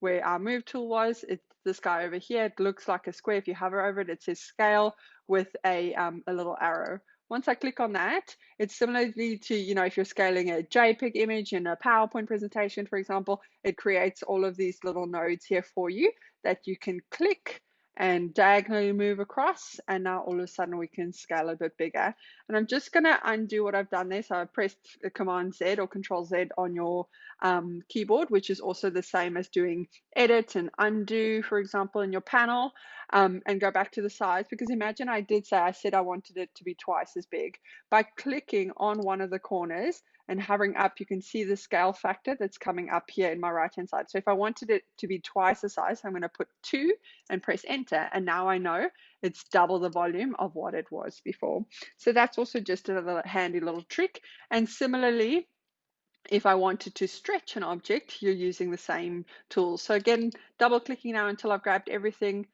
B: where our move tool was. It's this guy over here. It looks like a square. If you hover over it, it says scale with a little arrow. Once I click on that, it's similarly to, you know, if you're scaling a JPEG image in a PowerPoint presentation, for example, it creates all of these little nodes here for you that you can click and diagonally move across, and now all of a sudden we can scale a bit bigger. And I'm just going to undo what I've done there. So I pressed Command Z or Control Z on your keyboard, which is also the same as doing edit and undo, for example, in your panel. and go back to the size, because imagine I said I wanted it to be twice as big. By clicking on one of the corners and hovering up, you can see the scale factor that's coming up here in my right hand side. So if I wanted it to be twice the size, I'm going to put 2 and press enter, and now I know it's double the volume of what it was before. So that's also just another handy little trick. And similarly, if I wanted to stretch an object, you're using the same tools. So again, double clicking now until I've grabbed everything,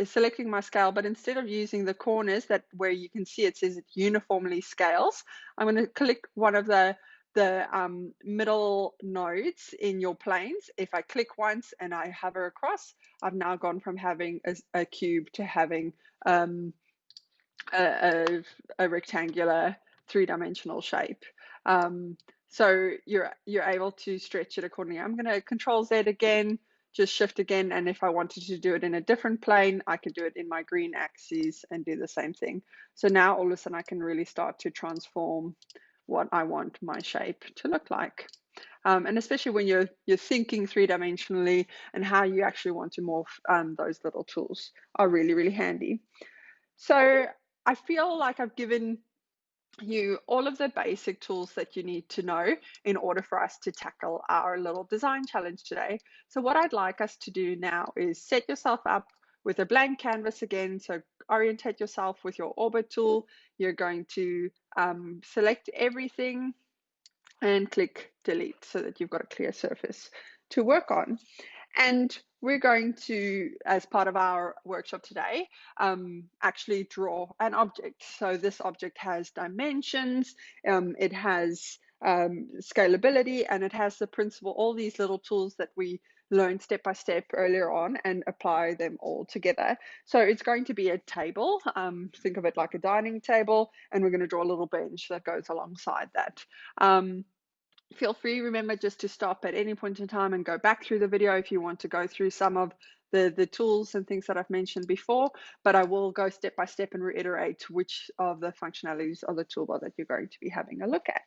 B: selecting my scale, but instead of using the corners that where you can see it says it uniformly scales, I'm going to click one of the middle nodes in your planes. If I click once and I hover across, I've now gone from having a cube to having a rectangular 3-dimensional shape. So you're able to stretch it accordingly. I'm going to Control Z again, just shift again, and if I wanted to do it in a different plane, I could do it in my green axis and do the same thing. So now all of a sudden I can really start to transform what I want my shape to look like. And especially when you're thinking 3-dimensionally, and how you actually want to morph, those little tools are really, really handy. So I feel like I've given you all of the basic tools that you need to know in order for us to tackle our little design challenge today. So what I'd like us to do now is set yourself up with a blank canvas again. So orientate yourself with your orbit tool. You're going to select everything and click delete so that you've got a clear surface to work on. And we're going to, as part of our workshop today, actually draw an object. So this object has dimensions, it has scalability, and it has the principle, all these little tools that we learned step by step earlier on, and apply them all together. So it's going to be a table. Think of it like a dining table, and we're going to draw a little bench that goes alongside that. Feel free, remember, just to stop at any point in time and go back through the video if you want to go through some of the tools and things that I've mentioned before, but I will go step by step and reiterate which of the functionalities of the toolbar that you're going to be having a look at.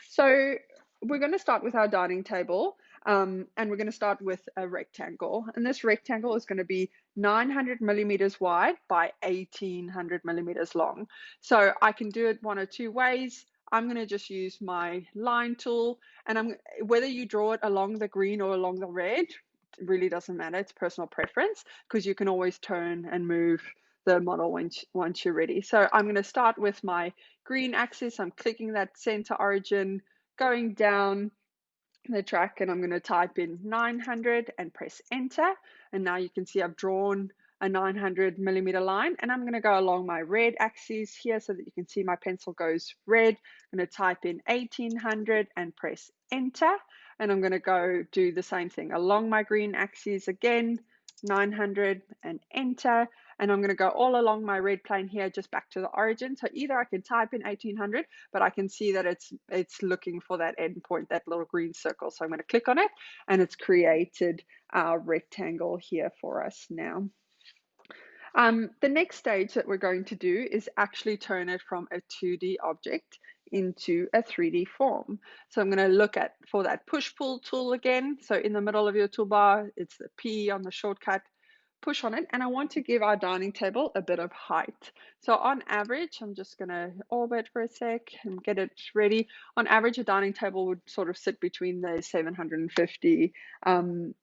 B: So we're going to start with our dining table, and we're going to start with a rectangle, and this rectangle is going to be 900 millimeters wide by 1800 millimeters long. So I can do it one or two ways. I'm going to just use my line tool, and whether you draw it along the green or along the red, it really doesn't matter. It's personal preference, because you can always turn and move the model once you're ready. So I'm going to start with my green axis. I'm clicking that center origin, going down the track, and I'm going to type in 900 and press enter. And now you can see I've drawn a 900 millimeter line, and I'm going to go along my red axis here so that you can see my pencil goes red. I'm going to type in 1800 and press enter, and I'm going to go do the same thing along my green axis again, 900 and enter, and I'm going to go all along my red plane here, just back to the origin. So either I can type in 1800, but I can see that it's looking for that endpoint, that little green circle. So I'm going to click on it, and it's created our rectangle here for us now. The next stage that we're going to do is actually turn it from a 2D object into a 3D form. So I'm going to look for that push-pull tool again. So in the middle of your toolbar, it's the P on the shortcut. Push on it, and I want to give our dining table a bit of height. So on average, I'm just going to orbit for a sec and get it ready. On average, a dining table would sort of sit between the 750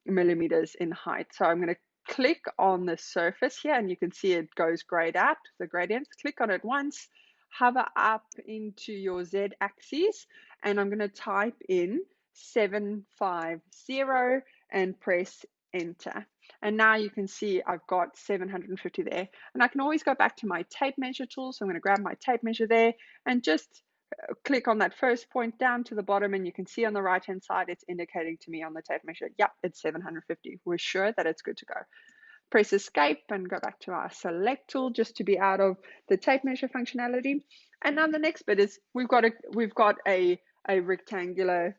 B: millimeters in height. So I'm going to click on the surface here, and you can see it goes grayed out, the gradients. Click on it once, hover up into your Z axis, and I'm going to type in 750 and press enter. And now you can see I've got 750 there. And I can always go back to my tape measure tool. So I'm going to grab my tape measure there and just click on that first point down to the bottom, and you can see on the right hand side it's indicating to me on the tape measure, yep, it's 750. We're sure that it's good to go. Press escape and go back to our select tool just to be out of the tape measure functionality. And now the next bit is we've got a rectangular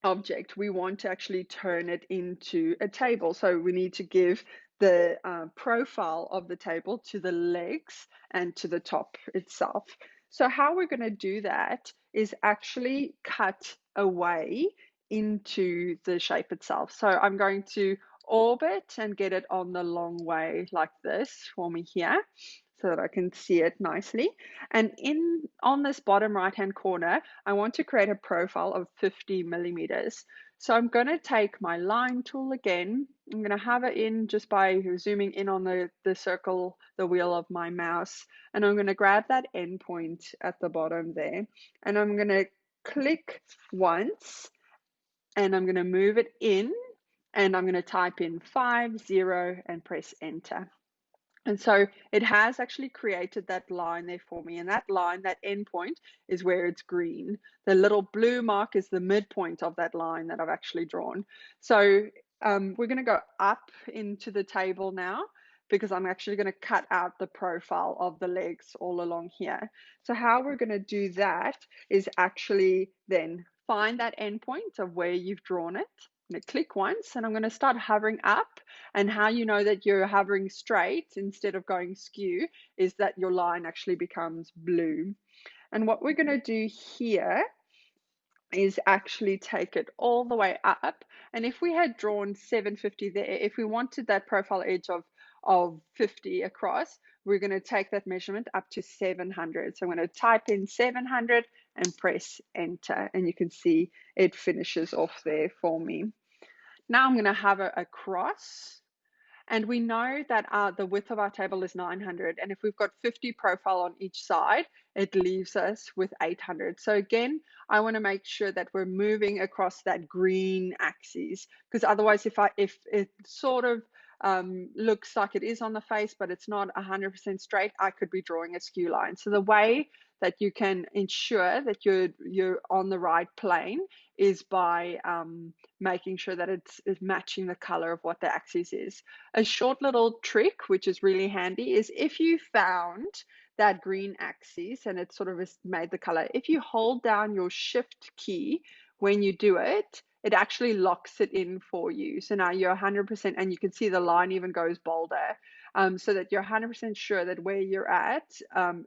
B: object. We want to actually turn it into a table. So we need to give the profile of the table to the legs and to the top itself. So how we're going to do that is actually cut away into the shape itself. So I'm going to orbit and get it on the long way like this for me here so that I can see it nicely. And on this bottom right hand corner, I want to create a profile of 50 millimeters. So I'm going to take my line tool again. I'm going to have it in just by zooming in on the circle, the wheel of my mouse. And I'm going to grab that endpoint at the bottom there. And I'm going to click once and I'm going to move it in and I'm going to type in 50 and press enter. And so it has actually created that line there for me. And that line, that endpoint, is where it's green. The little blue mark is the midpoint of that line that I've actually drawn. So we're going to go up into the table now because I'm actually going to cut out the profile of the legs all along here. So how we're going to do that is actually then find that endpoint of where you've drawn it. I'm going to click once and I'm going to start hovering up. And how you know that you're hovering straight instead of going skew is that your line actually becomes blue. And what we're going to do here is actually take it all the way up. And if we had drawn 750 there, if we wanted that profile edge of 50 across, we're going to take that measurement up to 700. So I'm going to type in 700 and press enter. And you can see it finishes off there for me. Now I'm going to hover across. And we know that the width of our table is 900. And if we've got 50 profile on each side, it leaves us with 800. So again, I want to make sure that we're moving across that green axis, because otherwise if it sort of looks like it is on the face, but it's not 100% straight, I could be drawing a skew line. So the way that you can ensure that you're on the right plane is by making sure that it's matching the color of what the axis is. A short little trick, which is really handy, is if you found that green axis and it sort of made the color, if you hold down your shift key when you do it, it actually locks it in for you. So now you're 100%, and you can see the line even goes bolder, so that you're 100% sure that where you're at,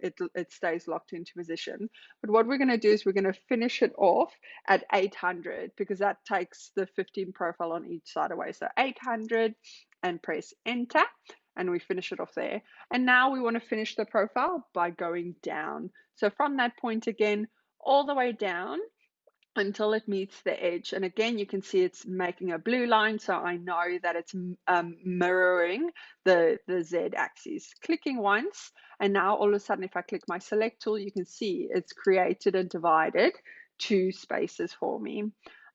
B: it stays locked into position. But what we're going to do is we're going to finish it off at 800 because that takes the 15 profile on each side away. So 800 and press enter. And we finish it off there. And now we want to finish the profile by going down. So from that point again, all the way down until it meets the edge. And again, you can see it's making a blue line, so I know that it's mirroring the Z axis. Clicking once, and now all of a sudden, if I click my select tool, you can see it's created and divided two spaces for me.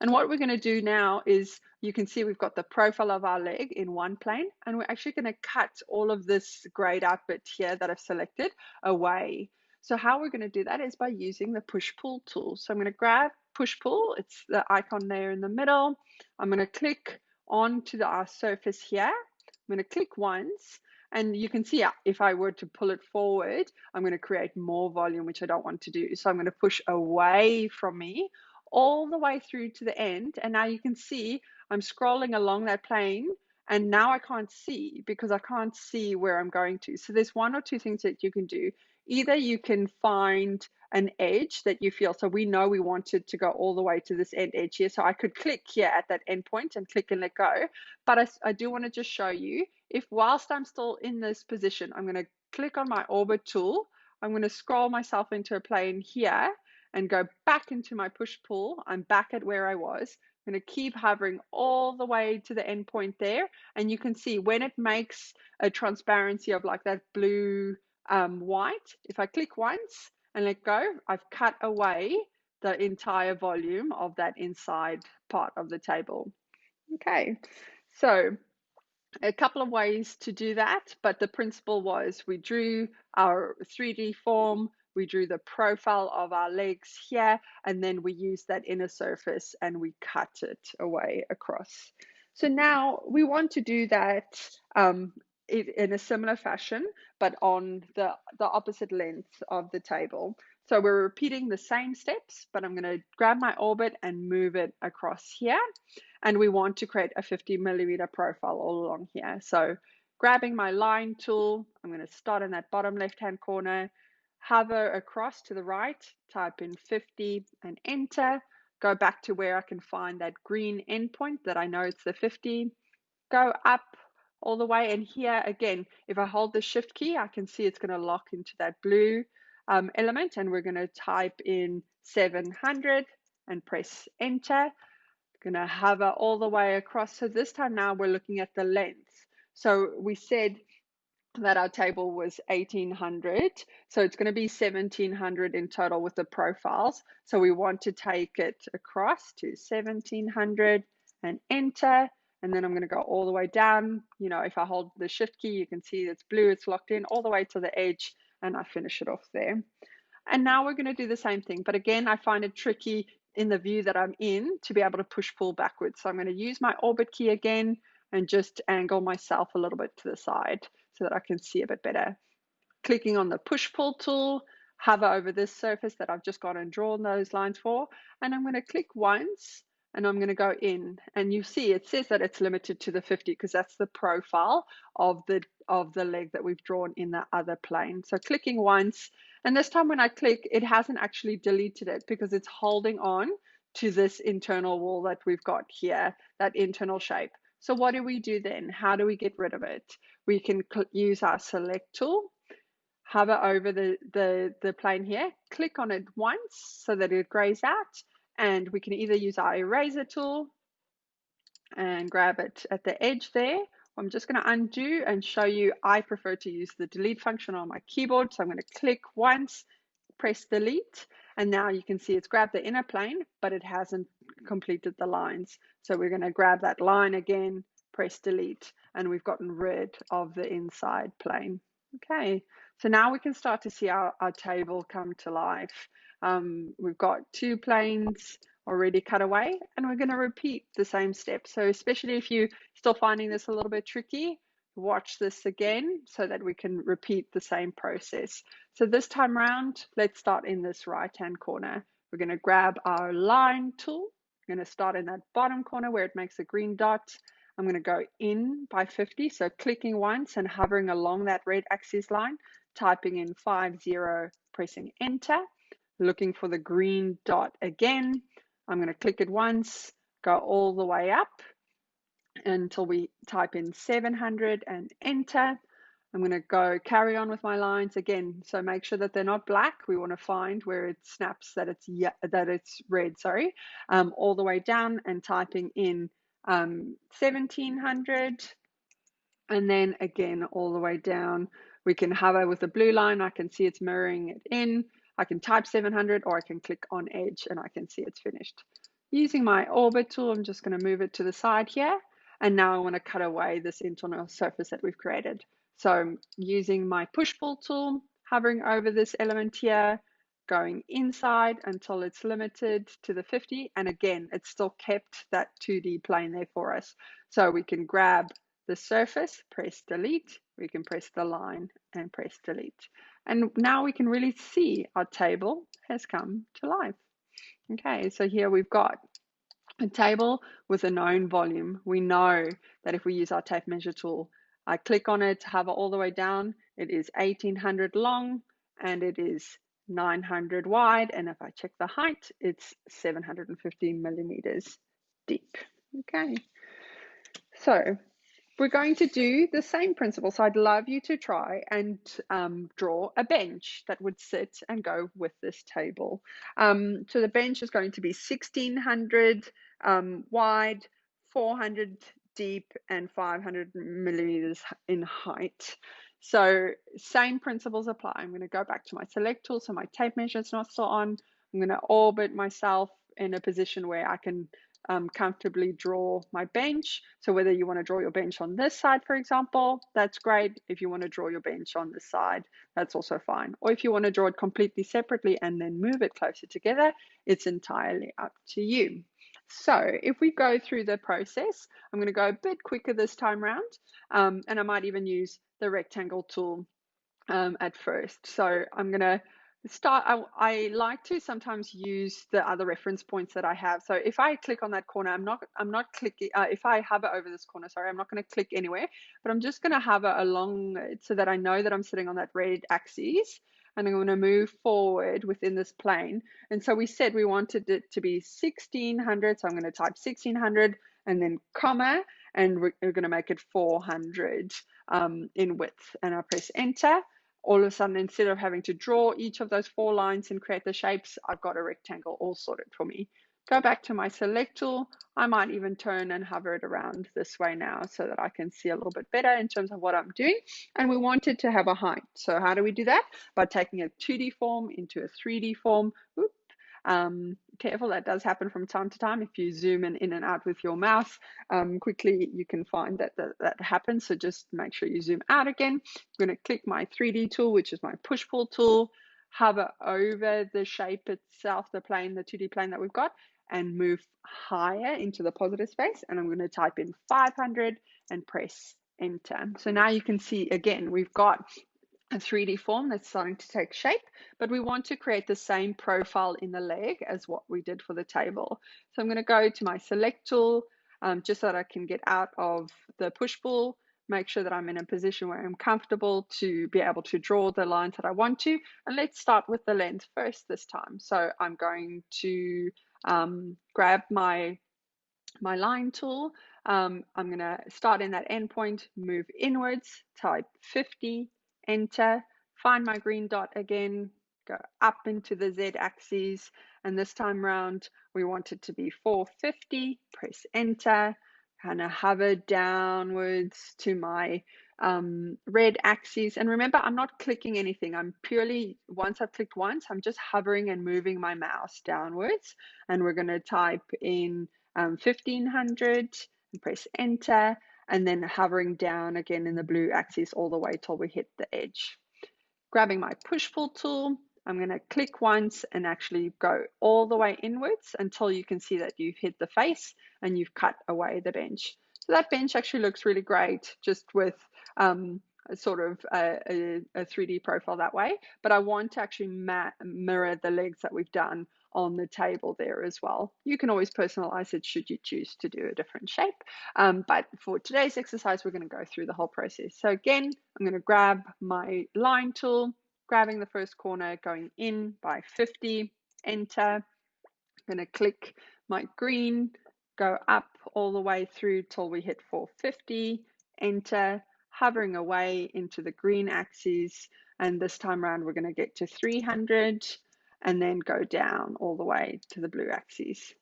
B: And what we're going to do now is, you can see we've got the profile of our leg in one plane, and we're actually going to cut all of this grayed out bit here that I've selected away. So how we're going to do that is by using the push-pull tool. So I'm going to grab push-pull. It's the icon there in the middle. I'm going to click onto our surface here. I'm going to click once, and you can see if I were to pull it forward, I'm going to create more volume, which I don't want to do. So I'm going to push away from me all the way through to the end. And now you can see I'm scrolling along that plane, and now I can't see because I can't see where I'm going to. So there's one or two things that you can do. Either you can find an edge that you feel, so we know we wanted to go all the way to this end edge here, so I could click here at that end point and click and let go. But I do want to just show you, if whilst I'm still in this position, I'm going to click on my orbit tool, I'm going to scroll myself into a plane here and go back into my push pull. I'm back at where I was. I'm going to keep hovering all the way to the end point there, and you can see when it makes a transparency of like that blue white, if I click once and let go, I've cut away the entire volume of that inside part of the table. Okay, so a couple of ways to do that, but the principle was we drew our 3D form, we drew the profile of our legs here, and then we used that inner surface and we cut it away across. So now we want to do that in a similar fashion, but on the opposite length of the table. So we're repeating the same steps, but I'm going to grab my orbit and move it across here. And we want to create a 50 millimeter profile all along here. So grabbing my line tool, I'm going to start in that bottom left-hand corner, hover across to the right, type in 50 and enter, go back to where I can find that green endpoint that I know it's the 50, go up all the way. And here again, if I hold the shift key, I can see it's going to lock into that blue element, and we're going to type in 700 and press enter. Going to hover all the way across. So this time now we're looking at the length. So we said that our table was 1800, so it's going to be 1700 in total with the profiles. So we want to take it across to 1700 and enter, and then I'm going to go all the way down. You know, if I hold the shift key, you can see it's blue, it's locked in all the way to the edge, and I finish it off there. And now we're going to do the same thing, but again, I find it tricky in the view that I'm in to be able to push pull backwards. So I'm going to use my orbit key again and just angle myself a little bit to the side so that I can see a bit better. Clicking on the push pull tool, hover over this surface that I've just gone and drawn those lines for, and I'm going to click once and I'm going to go in, and you see it says that it's limited to the 50 because that's the profile of the leg that we've drawn in the other plane. So clicking once, and this time when I click, it hasn't actually deleted it because it's holding on to this internal wall that we've got here, that internal shape. So what do we do then? How do we get rid of it? We can use our select tool, hover over the plane here, click on it once so that it grays out, and we can either use our eraser tool and grab it at the edge there. I'm just going to undo and show you. I prefer to use the delete function on my keyboard, so I'm going to click once, press delete, and now you can see it's grabbed the inner plane, but it hasn't completed the lines. So we're going to grab that line again, press delete, and we've gotten rid of the inside plane. Okay, so now we can start to see our table come to life. We've got two planes already cut away, and we're going to repeat the same steps. So especially if you're still finding this a little bit tricky, watch this again so that we can repeat the same process. So this time around, let's start in this right-hand corner. We're going to grab our line tool. I'm going to start in that bottom corner where it makes a green dot. I'm going to go in by 50, so clicking once and hovering along that red axis line, typing in 50, pressing enter, looking for the green dot again. I'm going to click it once, go all the way up until we type in 700 and enter. I'm going to go carry on with my lines again. So make sure that they're not black. We want to find where it snaps that it's red, sorry, all the way down and typing in 1700. And then again, all the way down. We can hover with the blue line. I can see it's mirroring it in. I can type 700, or I can click on edge and I can see it's finished. Using my orbit tool, I'm just going to move it to the side here. And now I want to cut away this internal surface that we've created. So I'm using my push-pull tool, hovering over this element here, going inside until it's limited to the 50. And again, it's still kept that 2D plane there for us. So we can grab the surface, press delete, we can press the line and press delete. And now we can really see our table has come to life. Okay, so here we've got a table with a known volume. We know that if we use our tape measure tool, I click on it, hover all the way down, it is 1800 long and it is 900 wide. And if I check the height, it's 750 millimeters deep. Okay, so we're going to do the same principle. So I'd love you to try and draw a bench that would sit and go with this table. So the bench is going to be 1600 wide, 400 deep, and 500 millimeters in height. So same principles apply. I'm going to go back to my select tool. So my tape measure is not still on. I'm going to orbit myself in a position where I can comfortably draw my bench. So whether you want to draw your bench on this side, for example, that's great. If you want to draw your bench on this side, that's also fine. Or if you want to draw it completely separately and then move it closer together, it's entirely up to you. So if we go through the process, I'm going to go a bit quicker this time around, and I might even use the rectangle tool at first. So I'm going to start. I like to sometimes use the other reference points that I have. So if I click on that corner, I'm not clicking. If I hover over this corner, sorry, I'm not going to click anywhere, but I'm just going to hover along it so that I know that I'm sitting on that red axis. And I'm going to move forward within this plane. And so we said we wanted it to be 1600. So I'm going to type 1600 and then comma. and we're going to make it 400 in width, and I press enter. All of a sudden, instead of having to draw each of those 4 lines and create the shapes, I've got a rectangle all sorted for me. Go back to my select tool. I might even turn and hover it around this way now so that I can see a little bit better in terms of what I'm doing. And we want it to have a height. So how do we do that? By taking a 2D form into a 3D form. Oop. Careful, that does happen from time to time. If you zoom in and out with your mouse, quickly you can find that happens. So just make sure you zoom out again. I'm going to click my 3D tool, which is my push-pull tool, hover over the shape itself, the plane, the 2D plane that we've got, and move higher into the positive space. And I'm going to type in 500 and press enter. So now you can see, again, we've got a 3D form that's starting to take shape, but we want to create the same profile in the leg as what we did for the table. So I'm going to go to my select tool, just so that I can get out of the push-pull, make sure that I'm in a position where I'm comfortable to be able to draw the lines that I want to. And let's start with the lens first this time. So I'm going to grab my line tool. I'm going to start in that endpoint, move inwards, type 50, enter, find my green dot again, go up into the Z axis, and this time around we want it to be 450, press enter, kind of hover downwards to my red axis. And remember, I'm not clicking anything. I'm purely, once I've clicked once, I'm just hovering and moving my mouse downwards. And we're going to type in 1500 and press enter, and then hovering down again in the blue axis all the way till we hit the edge. Grabbing my push-pull tool, I'm going to click once and actually go all the way inwards until you can see that you've hit the face and you've cut away the bench. So that bench actually looks really great just with sort of a 3D profile that way, but I want to actually mirror the legs that we've done on the table there as well. You can always personalize it should you choose to do a different shape, but for today's exercise we're going to go through the whole process. So again, I'm going to grab my line tool, grabbing the first corner, going in by 50, enter. I'm going to click my green, go up all the way through till we hit 450, enter, hovering away into the green axis, and this time around we're going to get to 300 and then go down all the way to the blue axis.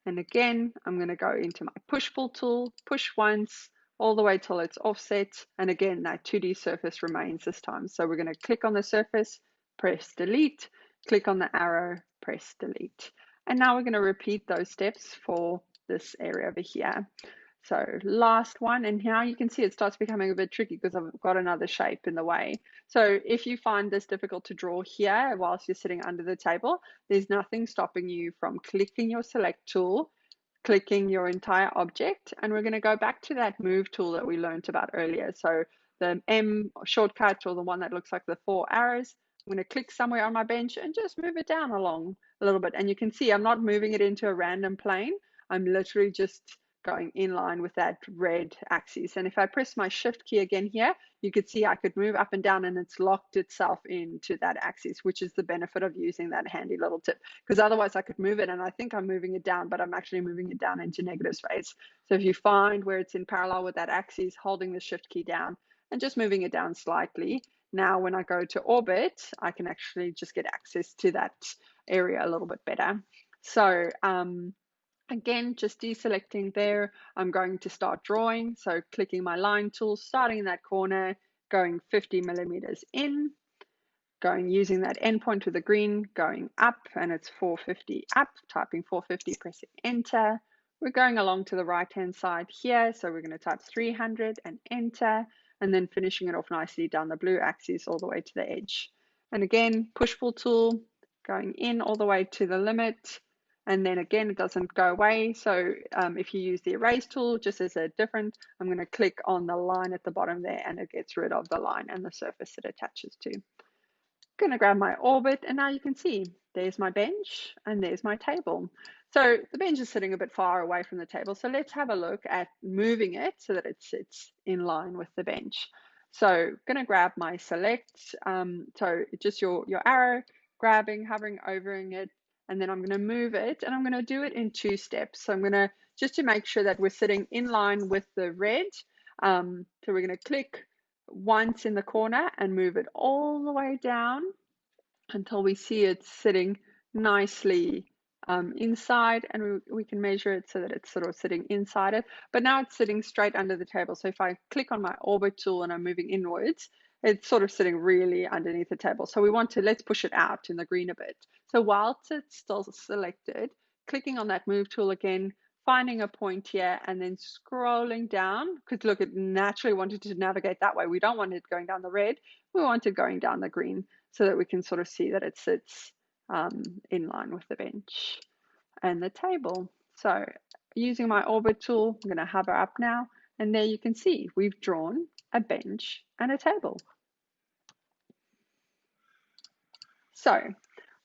B: And again, I'm going to go into my push-pull tool, push once, all the way till it's offset, and again that 2D surface remains this time. So we're going to click on the surface, press delete, click on the arrow, press delete. And now we're going to repeat those steps for this area over here. So last one, and now you can see it starts becoming a bit tricky because I've got another shape in the way. So if you find this difficult to draw here whilst you're sitting under the table, there's nothing stopping you from clicking your select tool, clicking your entire object, and we're going to go back to that move tool that we learned about earlier. So the M shortcut, or the one that looks like the 4 arrows, I'm going to click somewhere on my bench and just move it down along a little bit. And you can see I'm not moving it into a random plane. I'm literally just going in line with that red axis. And if I press my shift key again here, you could see I could move up and down and it's locked itself into that axis, which is the benefit of using that handy little tip. Because otherwise I could move it and I think I'm moving it down, but I'm actually moving it down into negative space. So if you find where it's in parallel with that axis, holding the shift key down and just moving it down slightly. Now when I go to orbit, I can actually just get access to that area a little bit better. So again, just deselecting there, I'm going to start drawing. So clicking my line tool, starting in that corner, going 50 millimeters in, going using that endpoint with the green, going up, and it's 450 up, typing 450, pressing enter. We're going along to the right-hand side here, so we're going to type 300 and enter, and then finishing it off nicely down the blue axis all the way to the edge. And again, push-pull tool, going in all the way to the limit, and then again, it doesn't go away. So if you use the erase tool, just as a different, I'm going to click on the line at the bottom there, and it gets rid of the line and the surface it attaches to. Going to grab my orbit, and now you can see there's my bench and there's my table. So the bench is sitting a bit far away from the table. So let's have a look at moving it so that it sits in line with the bench. So going to grab my select, so just your arrow, grabbing, hovering over it, and then I'm going to move it, and I'm going to do it in 2 steps. So I'm going to just to make sure that we're sitting in line with the red. So we're going to click once in the corner and move it all the way down until we see it sitting nicely inside, and we can measure it so that it's sort of sitting inside it. But now it's sitting straight under the table. So if I click on my orbit tool and I'm moving inwards, it's sort of sitting really underneath the table. So we want to, let's push it out in the green a bit. So whilst it's still selected, clicking on that move tool again, finding a point here and then scrolling down, because look, it naturally wanted to navigate that way. We don't want it going down the red, we want it going down the green, so that we can sort of see that it sits in line with the bench and the table. So using my orbit tool, I'm going to hover up now, and there you can see we've drawn a bench and a table. So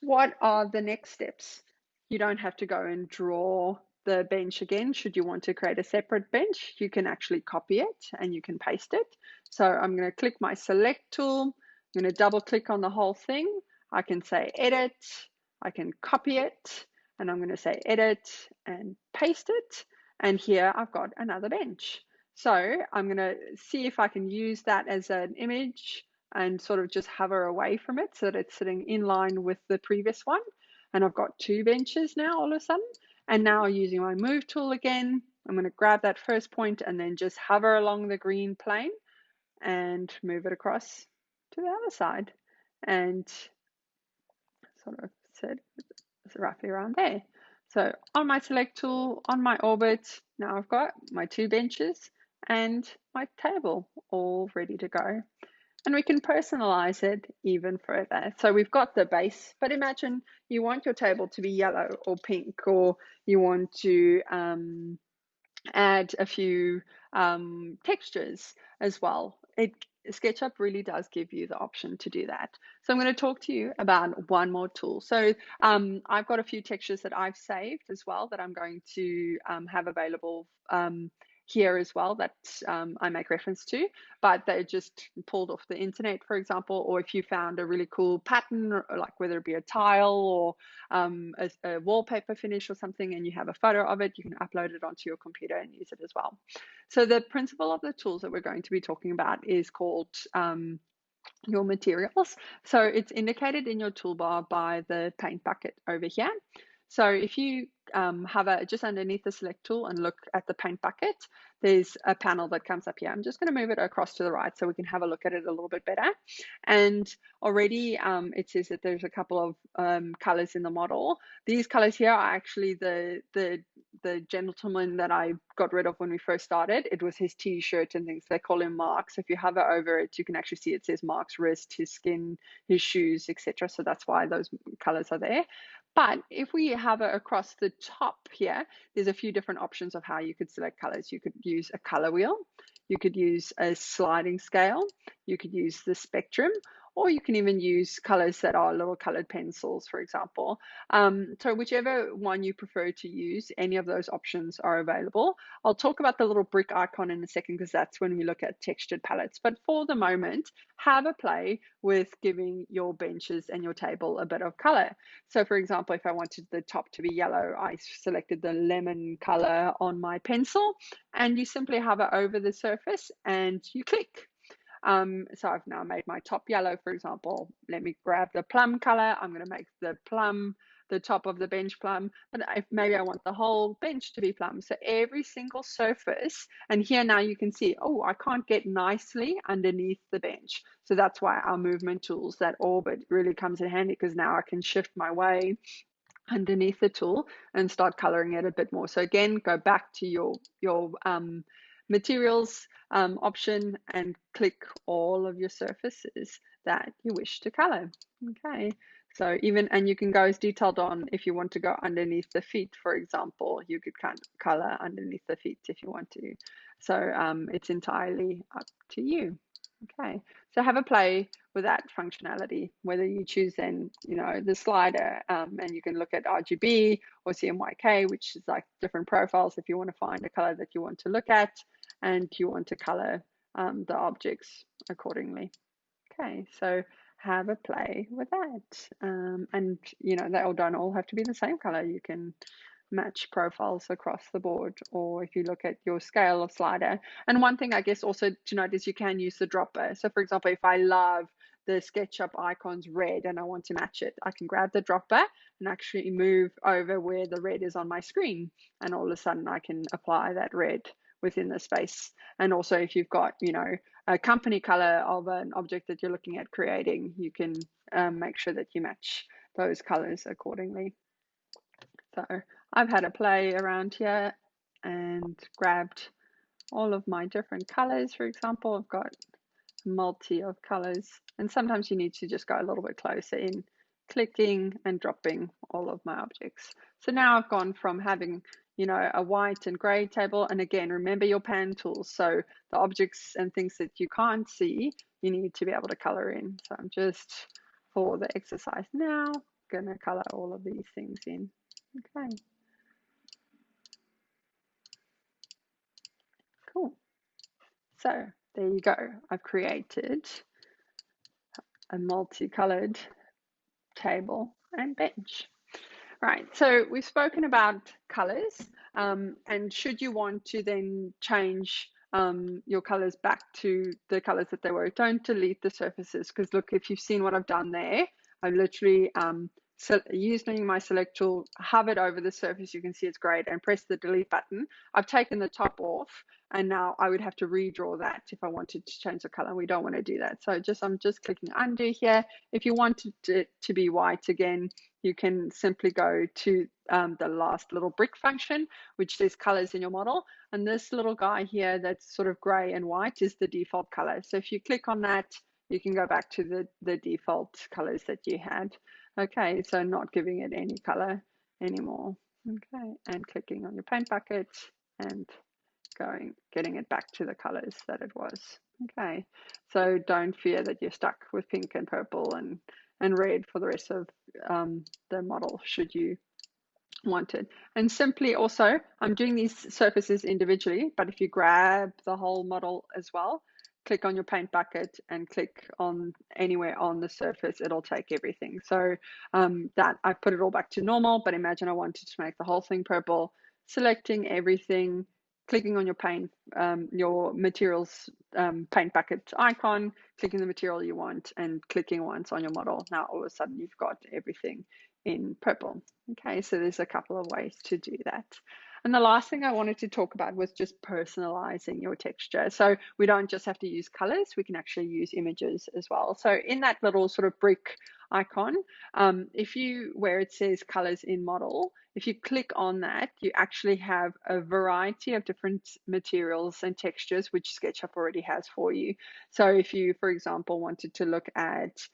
B: what are the next steps? You don't have to go and draw the bench again. Should you want to create a separate bench, you can actually copy it and you can paste it. So I'm going to click my select tool. I'm going to double click on the whole thing. I can say edit, I can copy it, and I'm going to say edit and paste it. And here I've got another bench. So I'm going to see if I can use that as an image and sort of just hover away from it so that it's sitting in line with the previous one. And I've got two benches now all of a sudden. And now using my move tool again, I'm going to grab that first point and then just hover along the green plane and move it across to the other side and sort of sit roughly around there. So on my select tool, on my orbit, now I've got my two benches and my table all ready to go. And we can personalize it even further. So we've got the base, but imagine you want your table to be yellow or pink, or you want to add a few textures as well. SketchUp really does give you the option to do that. So I'm going to talk to you about one more tool. So I've got a few textures that I've saved as well that I'm going to have available here as well that I make reference to, but they're just pulled off the internet, for example, or if you found a really cool pattern, or like whether it be a tile or a wallpaper finish or something, and you have a photo of it, you can upload it onto your computer and use it as well. So the principle of the tools that we're going to be talking about is called your materials. So it's indicated in your toolbar by the paint bucket over here. So if you hover just underneath the select tool and look at the paint bucket, there's a panel that comes up here. I'm just going to move it across to the right so we can have a look at it a little bit better. And already it says that there's a couple of colors in the model. These colors here are actually the gentleman that I got rid of when we first started. It was his t-shirt and things. They call him Mark. So if you hover over it, you can actually see it says Mark's wrist, his skin, his shoes, etc. So that's why those colors are there. But if we hover across the top here, there's a few different options of how you could select colors. You could use a color wheel, you could use a sliding scale, you could use the spectrum, or you can even use colors that are little colored pencils, for example. So whichever one you prefer to use, any of those options are available. I'll talk about the little brick icon in a second because that's when we look at textured palettes. But for the moment, have a play with giving your benches and your table a bit of color. So for example, if I wanted the top to be yellow, I selected the lemon color on my pencil, and you simply hover over the surface and you click. So I've now made my top yellow, for example. Let me grab the plum color. I'm going to make the plum, the top of the bench plum, but maybe I want the whole bench to be plum. So every single surface, and here now you can see, oh, I can't get nicely underneath the bench. So that's why our movement tools, that orbit really comes in handy, because now I can shift my way underneath the tool and start coloring it a bit more. So again, go back to your materials option and click all of your surfaces that you wish to color. Okay, so even, and you can go as detailed on if you want to go underneath the feet, for example, you could kind of color underneath the feet if you want to. So it's entirely up to you. Okay, so have a play with that functionality, whether you choose then, you know, the slider, and you can look at RGB or CMYK, which is like different profiles if you want to find a color that you want to look at and you want to color the objects accordingly. Okay, so have a play with that. And, you know, they all don't all have to be the same color. You can match profiles across the board, or if you look at your scale of slider. And one thing I guess also to note is you can use the dropper. So for example, if I love the SketchUp icons red and I want to match it, I can grab the dropper and actually move over where the red is on my screen, and all of a sudden I can apply that red within the space. And also if you've got, you know, a company color of an object that you're looking at creating, you can make sure that you match those colors accordingly. So I've had a play around here and grabbed all of my different colors. For example, I've got a multi of colors, and sometimes you need to just go a little bit closer in, clicking and dropping all of my objects. So now I've gone from having, you know, a white and gray table, and again, remember your pan tools. So the objects and things that you can't see, you need to be able to color in. So I'm just, for the exercise now, gonna color all of these things in. Okay. Cool. So there you go. I've created a multicolored table and bench. Right, so we've spoken about colors, and should you want to then change your colors back to the colors that they were, don't delete the surfaces, because look, if you've seen what I've done there, I've literally using my select tool, hovered over the surface, you can see it's great, and press the delete button. I've taken the top off, and now I would have to redraw that if I wanted to change the color. We don't want to do that. So I'm just clicking undo here. If you wanted it to be white again, you can simply go to the last little brick function, which says colors in your model. And this little guy here that's sort of gray and white is the default color. So if you click on that, you can go back to the default colors that you had. Okay, so not giving it any color anymore. Okay, and clicking on your paint bucket and getting it back to the colors that it was. Okay, so don't fear that you're stuck with pink and purple and red for the rest of the model, should you want it. And simply also, I'm doing these surfaces individually, but if you grab the whole model as well, click on your paint bucket and click on anywhere on the surface, it'll take everything. So that I've put it all back to normal, but imagine I wanted to make the whole thing purple, selecting everything, clicking on your paint, your materials paint bucket icon, clicking the material you want and clicking once on your model. Now all of a sudden you've got everything in purple. Okay, so there's a couple of ways to do that. And the last thing I wanted to talk about was just personalizing your texture. So we don't just have to use colors, we can actually use images as well. So in that little sort of brick icon, where it says colors in model, if you click on that, you actually have a variety of different materials and textures, which SketchUp already has for you. So if you, for example, wanted to look at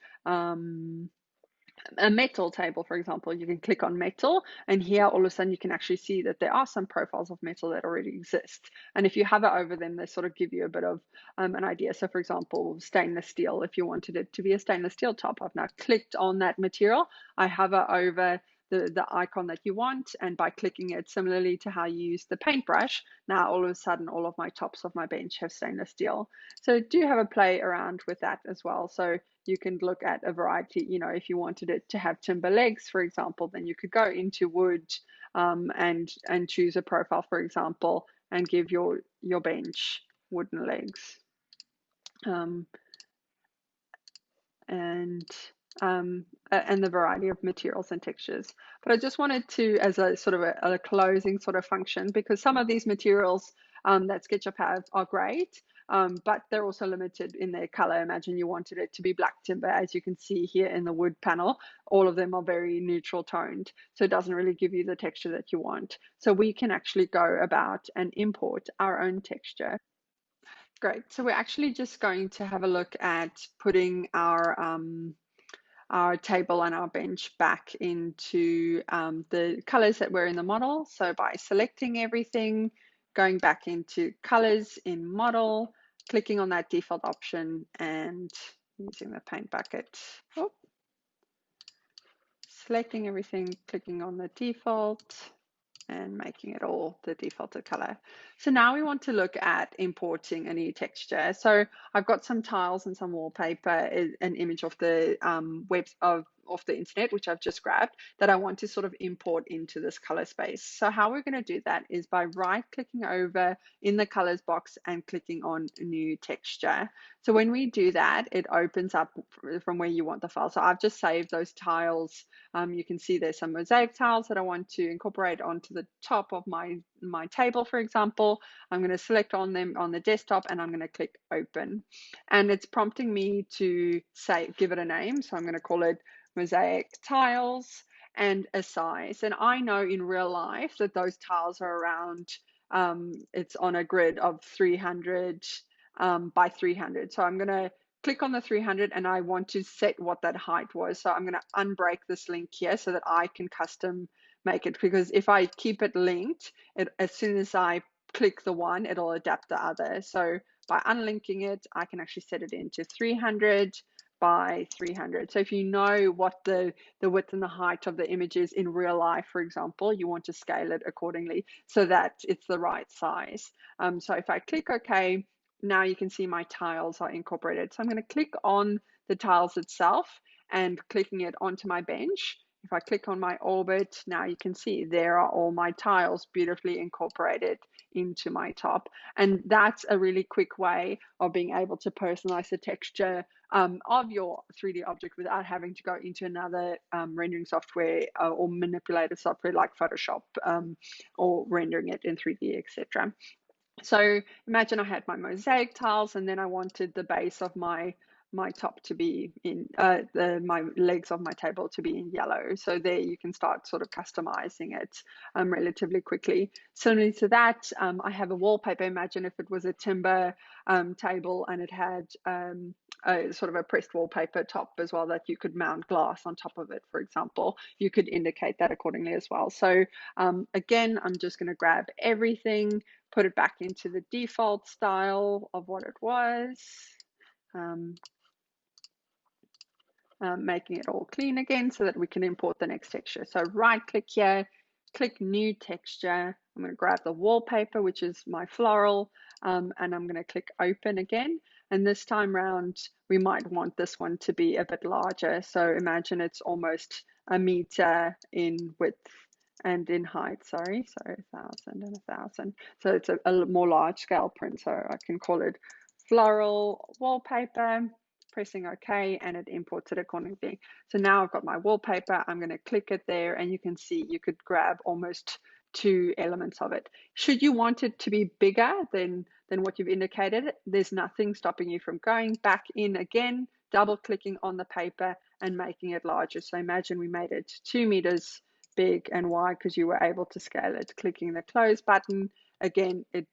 B: a metal table, for example, you can click on metal, and here all of a sudden you can actually see that there are some profiles of metal that already exist. And if you hover over them, they sort of give you a bit of an idea. So for example, stainless steel, if you wanted it to be a stainless steel top, I've now clicked on that material, I hover over the icon that you want, and by clicking it, similarly to how you use the paintbrush, now all of a sudden all of my tops of my bench have stainless steel. So do have a play around with that as well. So you can look at a variety, you know, if you wanted it to have timber legs, for example, then you could go into wood and choose a profile, for example, and give your bench wooden legs. And the variety of materials and textures. But I just wanted to, as a sort of a closing sort of function, because some of these materials that SketchUp have are great, but they're also limited in their color. Imagine you wanted it to be black timber, as you can see here in the wood panel, all of them are very neutral toned. So it doesn't really give you the texture that you want. So we can actually go about and import our own texture. Great. So we're actually just going to have a look at putting our table and our bench back into the colors that were in the model. So by selecting everything, going back into colors in model, clicking on that default option and using the paint bucket. Oh. Selecting everything, clicking on the default and making it all the defaulted color. So now we want to look at importing a new texture. So I've got some tiles and some wallpaper, an image of the off the internet, which I've just grabbed, that I want to sort of import into this color space. So how we're going to do that is by right clicking over in the colors box and clicking on new texture. So when we do that, it opens up from where you want the file. So I've just saved those tiles. You can see there's some mosaic tiles that I want to incorporate onto the top of my table, for example. I'm going to select on them on the desktop and I'm going to click open. And it's prompting me to give it a name. So I'm going to call it mosaic tiles and a size. And I know in real life that those tiles are around, it's on a grid of 300 by 300. So I'm going to click on the 300 and I want to set what that height was. So I'm going to unbreak this link here so that I can custom make it, because if I keep it linked, as soon as I click the one, it'll adapt the other. So by unlinking it, I can actually set it into 300 by 300. So if you know what the width and the height of the image is in real life, for example, you want to scale it accordingly so that it's the right size. So if I click OK, now you can see my tiles are incorporated. So I'm going to click on the tiles itself and clicking it onto my bench. If I click on my orbit, now you can see there are all my tiles beautifully incorporated into my top. And that's a really quick way of being able to personalize the texture of your 3D object without having to go into another rendering software or manipulator software like Photoshop or rendering it in 3D, etc. So imagine I had my mosaic tiles and then I wanted the base of my top to be in my legs of my table to be in yellow. So there you can start sort of customizing it relatively quickly. Similarly to that, I have a wallpaper. Imagine if it was a timber table and it had a sort of a pressed wallpaper top as well that you could mount glass on top of it, for example. You could indicate that accordingly as well. So again, I'm just going to grab everything, put it back into the default style of what it was, making it all clean again so that we can import the next texture. So right click here, click new texture. I'm going to grab the wallpaper, which is my floral, and I'm going to click open again. And this time round, we might want this one to be a bit larger. So imagine it's almost a meter in width and in height, sorry, so 1,000 and 1,000. So it's a more large scale print. So I can call it floral wallpaper, pressing OK, and it imports it accordingly. So now I've got my wallpaper. I'm going to click it there, and you can see you could grab almost 2 elements of it. Should you want it to be bigger than what you've indicated, there's nothing stopping you from going back in again, double clicking on the paper and making it larger. So imagine we made it 2 meters big and wide because you were able to scale it. Clicking the close button, again, it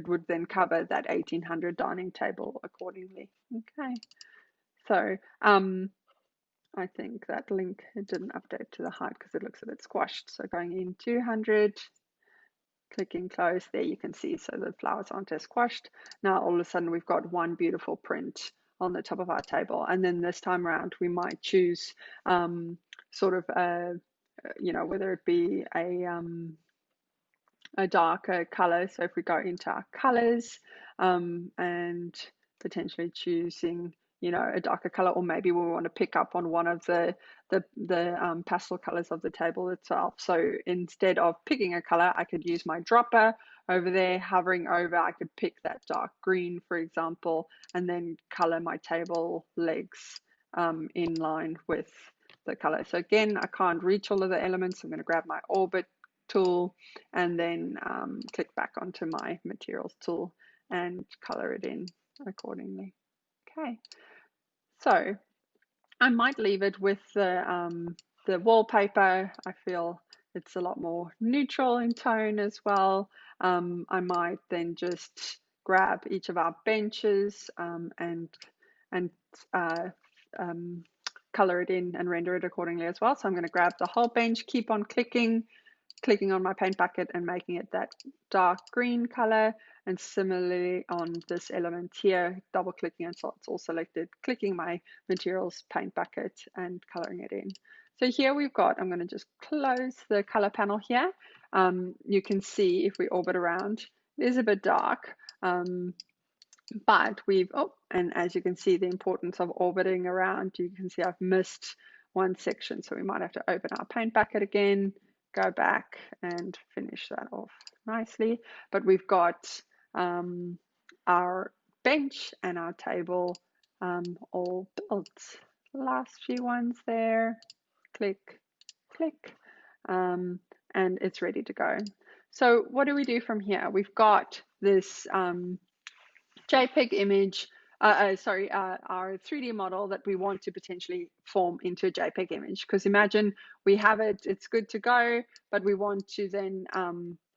B: would then cover that 1800 dining table accordingly. Okay, so I think that link, it didn't update to the height because it looks a bit squashed. So going in 200, clicking close, there you can see, so the flowers aren't as squashed. Now all of a sudden we've got one beautiful print on the top of our table. And then this time around we might choose sort of a, you know, whether it be a darker color. So if we go into our colors and potentially choosing, you know, a darker color, or maybe we want to pick up on one of the pastel colors of the table itself. So instead of picking a color, I could use my dropper over there, hovering over, I could pick that dark green, for example, and then color my table legs in line with the color. So again, I can't reach all of the elements. I'm going to grab my orbit tool and then click back onto my materials tool and color it in accordingly. Okay, so I might leave it with the wallpaper. I feel it's a lot more neutral in tone as well. I might then just grab each of our benches and color it in and render it accordingly as well. So I'm going to grab the whole bench, keep on clicking on my paint bucket and making it that dark green color. And similarly on this element here, double clicking until it's all selected, clicking my materials paint bucket and coloring it in. So here we've got, I'm going to just close the color panel here. You can see if we orbit around, it is a bit dark. But we've, and as you can see, the importance of orbiting around, you can see I've missed one section. So we might have to open our paint bucket again, go back and finish that off nicely. But we've got our bench and our table all built. Last few ones there, click, click, and it's ready to go. So what do we do from here? We've got this JPEG image, our 3D model that we want to potentially form into a JPEG image. Because imagine we have it, it's good to go, but we want to then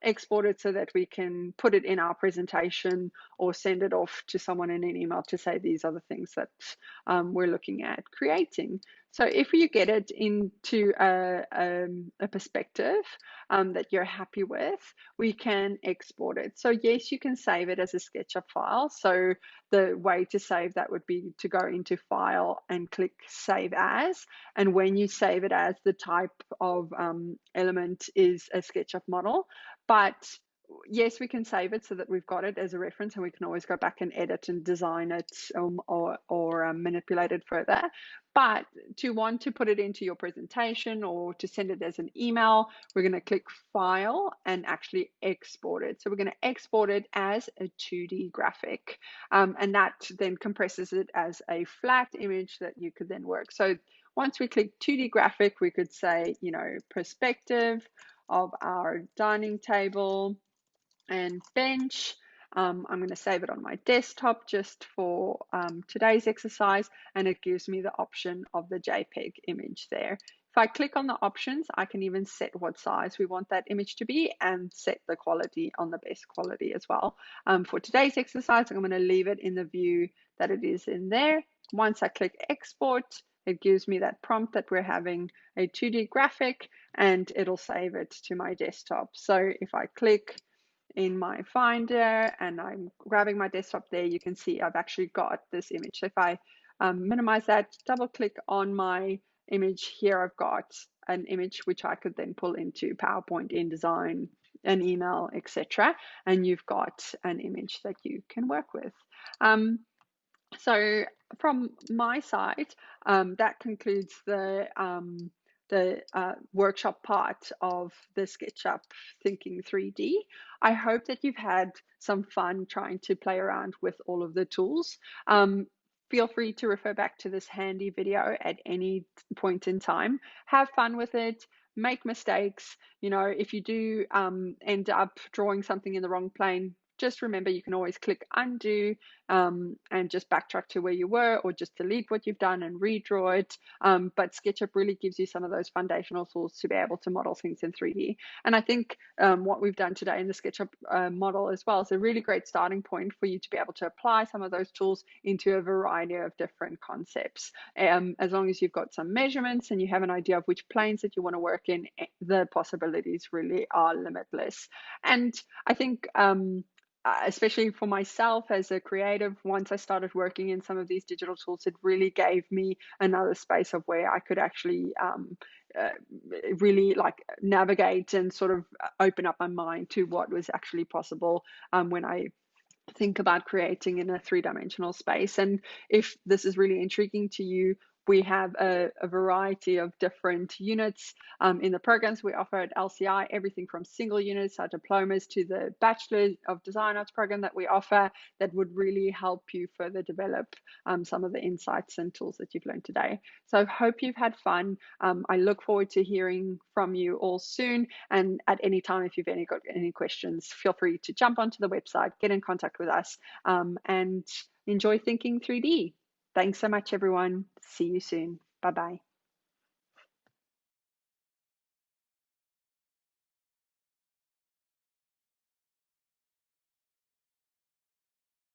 B: export it so that we can put it in our presentation or send it off to someone in an email to say these are the things that we're looking at creating. So if you get it into a perspective that you're happy with, we can export it. So yes, you can save it as a SketchUp file. So the way to save that would be to go into File and click Save As. And when you save it as, the type of element is a SketchUp model. But yes, we can save it so that we've got it as a reference, and we can always go back and edit and design it or manipulate it further. But to want to put it into your presentation or to send it as an email, we're going to click File and actually export it. So we're going to export it as a 2D graphic, and that then compresses it as a flat image that you could then work. So once we click 2D graphic, we could say, perspective of our dining table and bench. I'm going to save it on my desktop just for today's exercise, and it gives me the option of the JPEG image there. If I click on the options, I can even set what size we want that image to be and set the quality on the best quality as well. For today's exercise, I'm going to leave it in the view that it is in there. Once I click export, it gives me that prompt that we're having a 2D graphic, and it'll save it to my desktop. So if I click in my Finder and I'm grabbing my desktop there, you can see I've actually got this image. So if I minimize that, double click on my image here, I've got an image which I could then pull into PowerPoint, InDesign, an email, etc. And you've got an image that you can work with. So from my side, that concludes the workshop part of the SketchUp Thinking 3D. I hope that you've had some fun trying to play around with all of the tools. Feel free to refer back to this handy video at any point in time. Have fun with it. Make mistakes. If you do end up drawing something in the wrong plane, just remember you can always click undo and just backtrack to where you were, or just delete what you've done and redraw it. But SketchUp really gives you some of those foundational tools to be able to model things in 3D. And I think what we've done today in the SketchUp model as well is a really great starting point for you to be able to apply some of those tools into a variety of different concepts. As long as you've got some measurements and you have an idea of which planes that you want to work in, the possibilities really are limitless. And I think especially for myself as a creative, once I started working in some of these digital tools, it really gave me another space of where I could actually really navigate and sort of open up my mind to what was actually possible when I think about creating in a three-dimensional space. And if this is really intriguing to you, we have a variety of different units in the programs we offer at LCI, everything from single units, our diplomas, to the Bachelor of Design Arts program that we offer that would really help you further develop some of the insights and tools that you've learned today. So I hope you've had fun. I look forward to hearing from you all soon. And at any time, if you've got any questions, feel free to jump onto the website, get in contact with us, and enjoy Thinking 3D. Thanks so much, everyone. See you soon. Bye-bye.